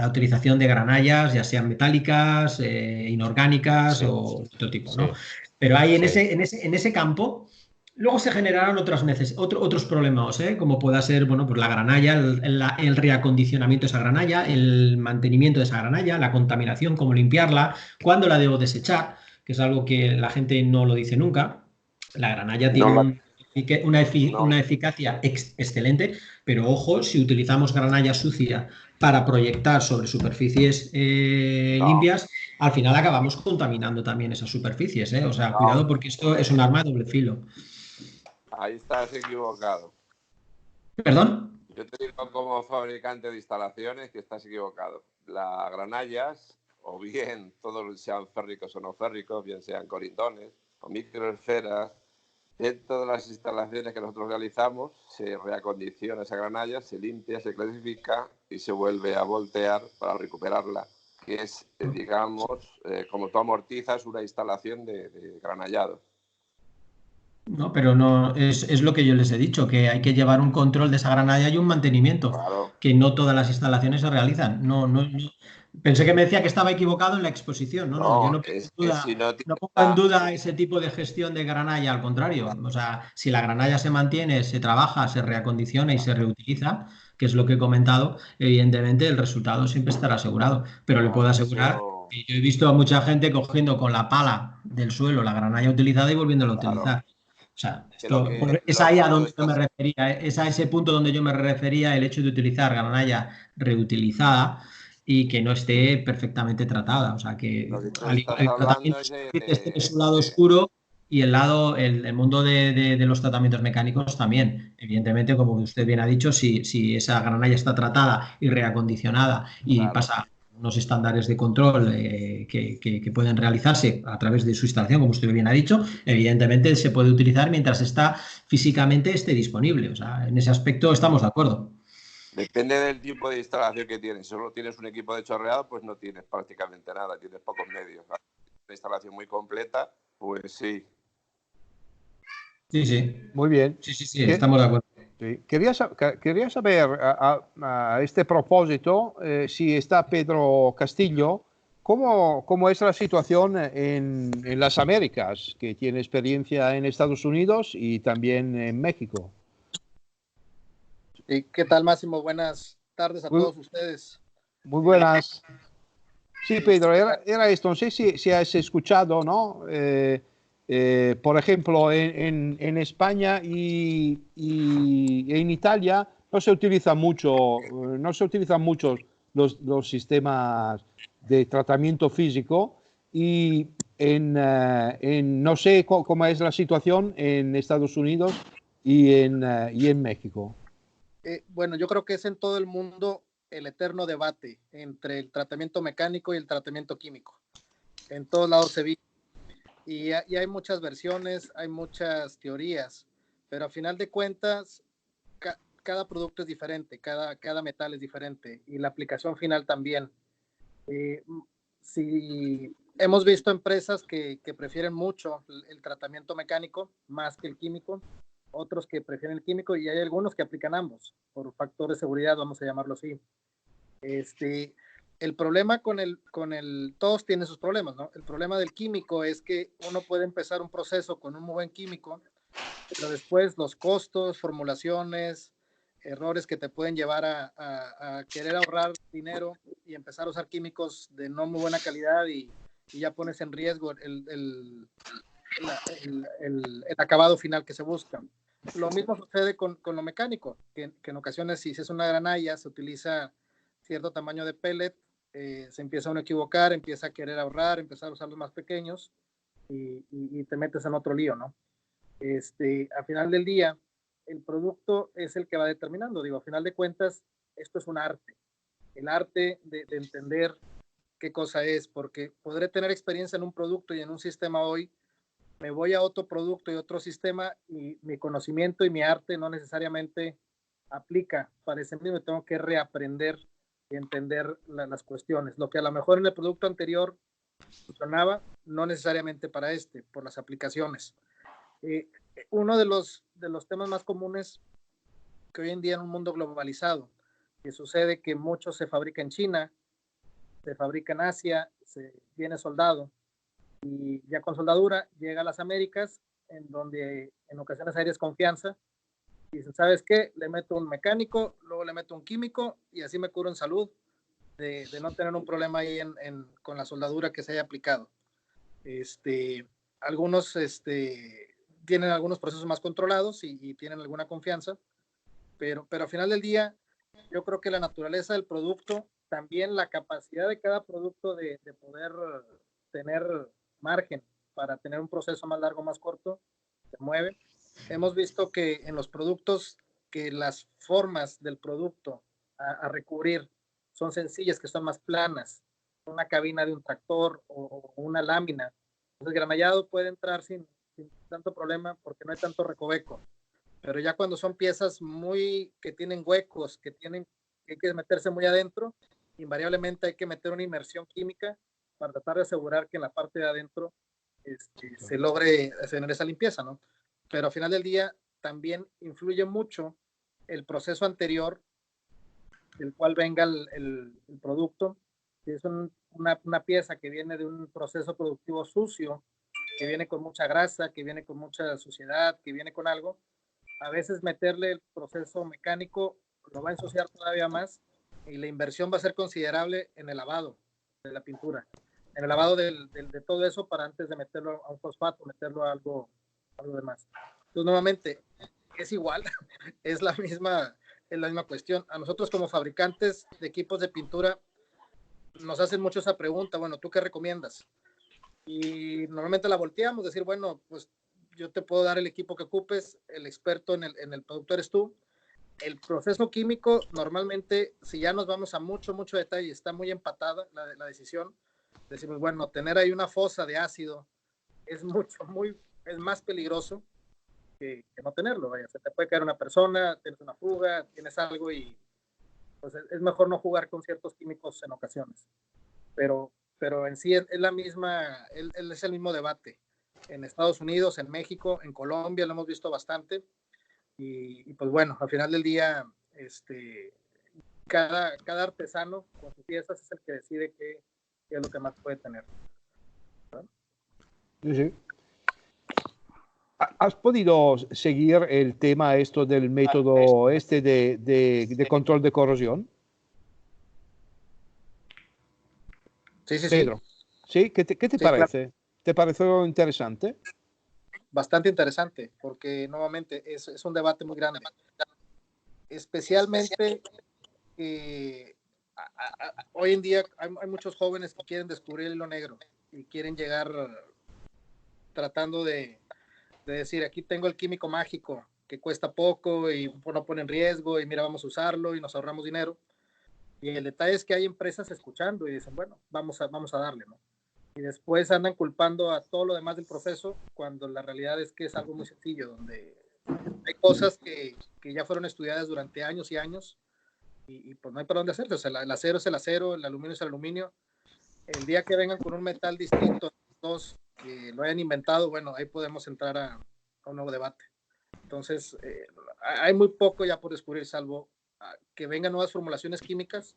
la utilización de granallas, ya sean metálicas, inorgánicas, sí, o de otro tipo, ¿no? Sí. Pero ahí en ese campo luego se generaron otros problemas, como pueda ser, bueno, pues la granalla, el reacondicionamiento de esa granalla, el mantenimiento de esa granalla, la contaminación, cómo limpiarla, cuándo la debo desechar, que es algo que la gente no lo dice nunca. La granalla tiene una eficacia excelente, pero ojo, si utilizamos granalla sucia para proyectar sobre superficies limpias, al final acabamos contaminando también esas superficies, O sea, cuidado, porque esto es un arma de doble filo. Ahí estás equivocado. ¿Perdón? Yo te digo como fabricante de instalaciones que estás equivocado. Las granallas, o bien todos sean férricos o no férricos, bien sean colindones o microesferas, dentro de las instalaciones que nosotros realizamos se reacondiciona esa granalla, se limpia, se clasifica y se vuelve a voltear para recuperarla, que es, digamos, como tú amortizas una instalación de granallado. No, pero no es lo que yo les he dicho, que hay que llevar un control de esa granalla y un mantenimiento, claro, que no todas las instalaciones se realizan. No. Pensé que me decía que estaba equivocado en la exposición. No, yo no pongo en duda ese tipo de gestión de granalla, al contrario. O sea, si la granalla se mantiene, se trabaja, se reacondiciona y se reutiliza, que es lo que he comentado, evidentemente el resultado siempre estará asegurado. Pero le puedo asegurar que yo he visto a mucha gente cogiendo con la pala del suelo la granalla utilizada y volviéndola a utilizar. O sea, es ahí a donde yo me refería, es a ese punto donde yo me refería, el hecho de utilizar granalla reutilizada y que no esté perfectamente tratada. O sea, que el tratamiento tiene su lado oscuro y el mundo de los tratamientos mecánicos también. Evidentemente, como usted bien ha dicho, si esa granalla está tratada y reacondicionada y pasa unos estándares de control que pueden realizarse a través de su instalación, como usted bien ha dicho, evidentemente se puede utilizar mientras físicamente esté disponible. O sea, en ese aspecto estamos de acuerdo. Depende del tipo de instalación que tienes. Si solo tienes un equipo de chorreado, pues no tienes prácticamente nada, tienes pocos medios. Una instalación muy completa, pues sí. Sí. Muy bien. Sí, estamos de acuerdo. Sí. Quería saber a este propósito si está Pedro Castillo, ¿cómo es la situación en las Américas, que tiene experiencia en Estados Unidos y también en México? ¿Qué tal, Máximo? Buenas tardes a todos ustedes. Muy buenas. Sí, Pedro, era esto. No sé si has escuchado, ¿no? Por ejemplo, en España y en Italia no se utilizan mucho los sistemas de tratamiento físico, y no sé cómo es la situación en Estados Unidos y en México. Bueno, yo creo que es en todo el mundo el eterno debate entre el tratamiento mecánico y el tratamiento químico. En todos lados se vive. Y hay muchas versiones, hay muchas teorías, pero a final de cuentas, cada producto es diferente, cada metal es diferente, y la aplicación final también. Si hemos visto empresas que prefieren mucho el tratamiento mecánico más que el químico, otros que prefieren el químico, y hay algunos que aplican ambos, por factor de seguridad, vamos a llamarlo así. El problema todos tienen sus problemas, ¿no? El problema del químico es que uno puede empezar un proceso con un muy buen químico, pero después los costos, formulaciones, errores que te pueden llevar a querer ahorrar dinero y empezar a usar químicos de no muy buena calidad, y ya pones en riesgo el acabado final que se busca. Lo mismo sucede con lo mecánico, que en ocasiones, si es una granalla, se utiliza cierto tamaño de pellet, se empieza a equivocar, empieza a querer ahorrar, empezar a usar los más pequeños, y te metes en otro lío, ¿no? Al final del día, el producto es el que va determinando. Digo, a final de cuentas, esto es un arte. El arte de entender qué cosa es, porque podré tener experiencia en un producto y en un sistema hoy, me voy a otro producto y otro sistema y mi conocimiento y mi arte no necesariamente aplica para ese mismo, tengo que reaprender y entender las cuestiones. Lo que a lo mejor en el producto anterior funcionaba, no necesariamente para este, por las aplicaciones. Uno de los temas más comunes que hoy en día en un mundo globalizado, que sucede que mucho se fabrica en China, se fabrica en Asia, se viene soldado, y ya con soldadura llega a las Américas, en donde en ocasiones hay desconfianza, y dicen, ¿sabes qué? Le meto un mecánico, luego le meto un químico, y así me curo en salud, de no tener un problema ahí con la soldadura que se haya aplicado. Algunos tienen algunos procesos más controlados y tienen alguna confianza, pero al final del día, yo creo que la naturaleza del producto, también la capacidad de cada producto de poder tener margen para tener un proceso más largo, más corto, se mueve. Hemos visto que en los productos, que las formas del producto a recubrir son sencillas, que son más planas, una cabina de un tractor o una lámina. Entonces, el granallado puede entrar sin tanto problema porque no hay tanto recoveco. Pero ya cuando son piezas que tienen huecos, que hay que meterse muy adentro, invariablemente hay que meter una inmersión química para tratar de asegurar que en la parte de adentro se logre hacer esa limpieza, ¿no? Pero al final del día también influye mucho el proceso anterior del cual venga el producto. Si es una pieza que viene de un proceso productivo sucio, que viene con mucha grasa, que viene con mucha suciedad, que viene con algo, a veces meterle el proceso mecánico lo va a ensuciar todavía más y la inversión va a ser considerable en el lavado de la pintura, en el lavado de todo eso para antes de meterlo a un fosfato, meterlo a algo demás. Entonces, nuevamente, es igual, es la misma cuestión. A nosotros como fabricantes de equipos de pintura nos hacen mucho esa pregunta, bueno, ¿tú qué recomiendas? Y normalmente la volteamos, decir, bueno, pues yo te puedo dar el equipo que ocupes, el experto en el producto eres tú. El proceso químico, normalmente, si ya nos vamos a mucho detalle, está muy empatada la decisión, decimos, bueno, tener ahí una fosa de ácido es es más peligroso que no tenerlo, vaya, se te puede caer una persona, tienes una fuga, tienes algo y pues es mejor no jugar con ciertos químicos en ocasiones. Pero en sí es la misma, es el mismo debate. En Estados Unidos, en México, en Colombia lo hemos visto bastante. Y pues bueno, al final del día, cada artesano con sus piezas es el que decide qué es lo que más puede tener. ¿No? Sí. ¿Has podido seguir el tema del método de control de corrosión? Sí, Pedro. ¿Sí? ¿Qué te parece? Claro. ¿Te pareció interesante? Bastante interesante, porque nuevamente es un debate muy grande. Especialmente hoy en día hay muchos jóvenes que quieren descubrir el hilo negro y quieren llegar tratando de decir, aquí tengo el químico mágico que cuesta poco y no pone en riesgo y mira, vamos a usarlo y nos ahorramos dinero. Y el detalle es que hay empresas escuchando y dicen, bueno, vamos a darle, ¿no? Y después andan culpando a todo lo demás del proceso, cuando la realidad es que es algo muy sencillo, donde hay cosas que ya fueron estudiadas durante años y años, y pues no hay para dónde hacerse. O sea, el acero es el acero, el aluminio es el aluminio. El día que vengan con un metal distinto, dos que lo hayan inventado, bueno, ahí podemos entrar a un nuevo debate. Entonces, hay muy poco ya por descubrir, salvo que vengan nuevas formulaciones químicas.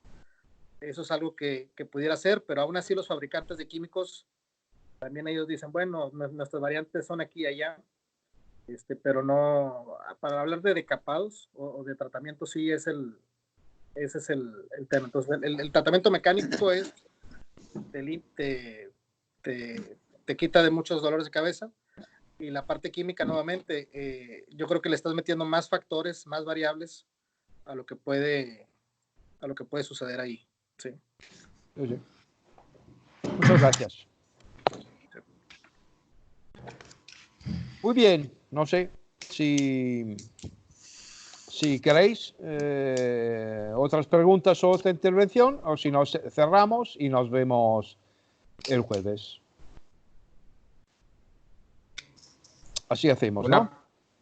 Eso es algo que pudiera ser, pero aún así los fabricantes de químicos, también ellos dicen, bueno, nuestras variantes son aquí y allá, pero no, para hablar de decapados o de tratamiento, sí ese es el tema. Entonces, el tratamiento mecánico es, te quita de muchos dolores de cabeza, y la parte química, nuevamente, yo creo que le estás metiendo más factores, más variables a lo que puede suceder ahí. Sí. Muchas gracias. Muy bien, no sé si queréis otras preguntas o otra intervención, o si no, cerramos y nos vemos el jueves. Así hacemos, Una, ¿no?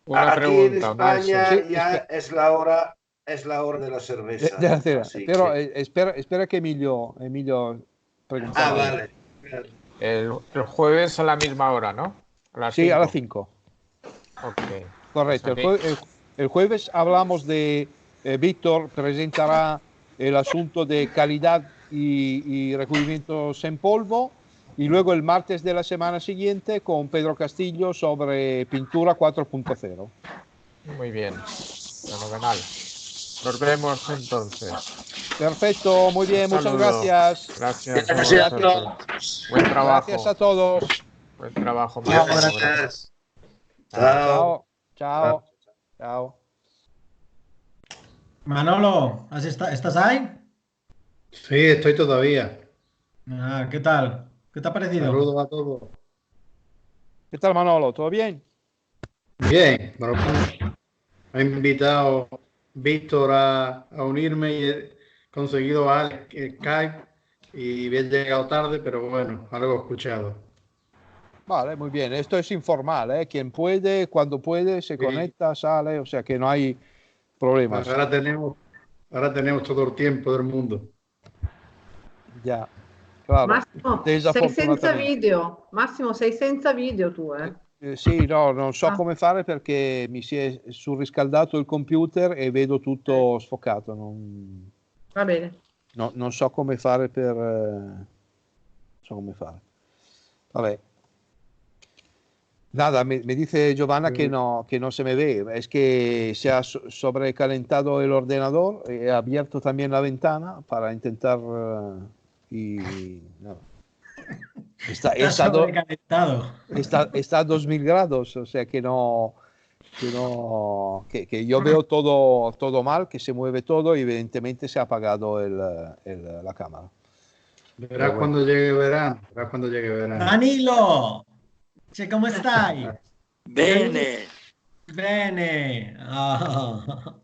una Aquí en pregunta, España Nelson. Sí, ya es la hora de la cerveza. de la cena. Así Pero que- espera que Emilio preguntaba. vale. El jueves a la misma hora, ¿no? A las Sí, a las 5. 5. Ok. Correcto. Pues El jueves hablamos de, Víctor presentará el asunto de calidad y recubrimientos en polvo, y luego el martes de la semana siguiente con Pedro Castillo sobre pintura 4.0. muy bien. Fenomenal. Nos vemos entonces. Perfecto, muy bien, Un muchas saludo. gracias. Gracias a Gracias a vosotros. todos. Buen trabajo. Gracias a todos. Buen trabajo, Chao, Máximo. Gracias. Chao, Chao. chao, chao. Manolo, ¿estás ahí? Sí, estoy todavía. ¿Qué tal? ¿Qué te ha parecido? Saludos a todos. ¿Qué tal, Manolo? ¿Todo bien? Bien, bueno, me ha invitado Víctor a unirme y he conseguido a Skype y he llegado tarde, pero bueno, algo he escuchado. Vale, muy bien. Esto es informal, ¿eh? Quien puede, cuando puede, se Sí. conecta, sale, o sea que no hay problemas. Ahora tenemos todo el tiempo del mundo. Ya, claro. Massimo, sei senza Desafortunatamente. video. Massimo, sei senza video tu, Sì, no, non so Ah. come fare perché mi si è surriscaldato il computer e vedo tutto sfocato. Va bene. Non so come fare per... non so come fare. Vabbè. Nada, me dice Giovanna que no se me ve. Es que se ha sobrecalentado el ordenador. He abierto también la ventana para intentar... y nada. Está a 2000 grados, o sea que que yo veo todo mal, que se mueve todo y evidentemente se ha apagado la cámara. Verás cuando llegue verano. Danilo, ¿cómo stai? Bene. Bene. Ah.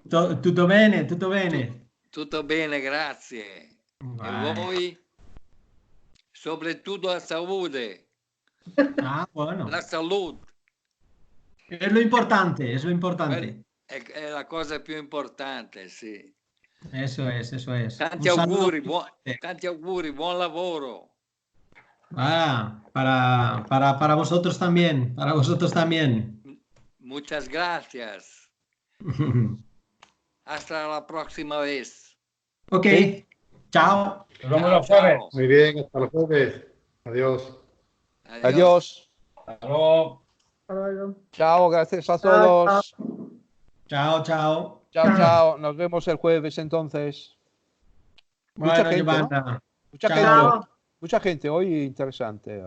Tutto bene, tutto bene. Tutto bene, grazie. Vai. E voi? Soprattutto la salute. Ah, bueno. La salute. Es lo importante, es lo importante. È la cosa più importante, sì. Eso es. Tanti Un saludo. auguri, buon lavoro. Para vosotros también, Muchas gracias. Hasta la próxima vez. Ok, chao. Nos vemos los jueves. Muy bien, hasta el jueves. Adiós. Adiós. Hasta luego. Chao, gracias a todos. Chao. Chao. Nos vemos el jueves entonces. Bueno, Mucha gente, Giovanna. ¿no? Mucha Chao. gente. Mucha gente hoy interesante.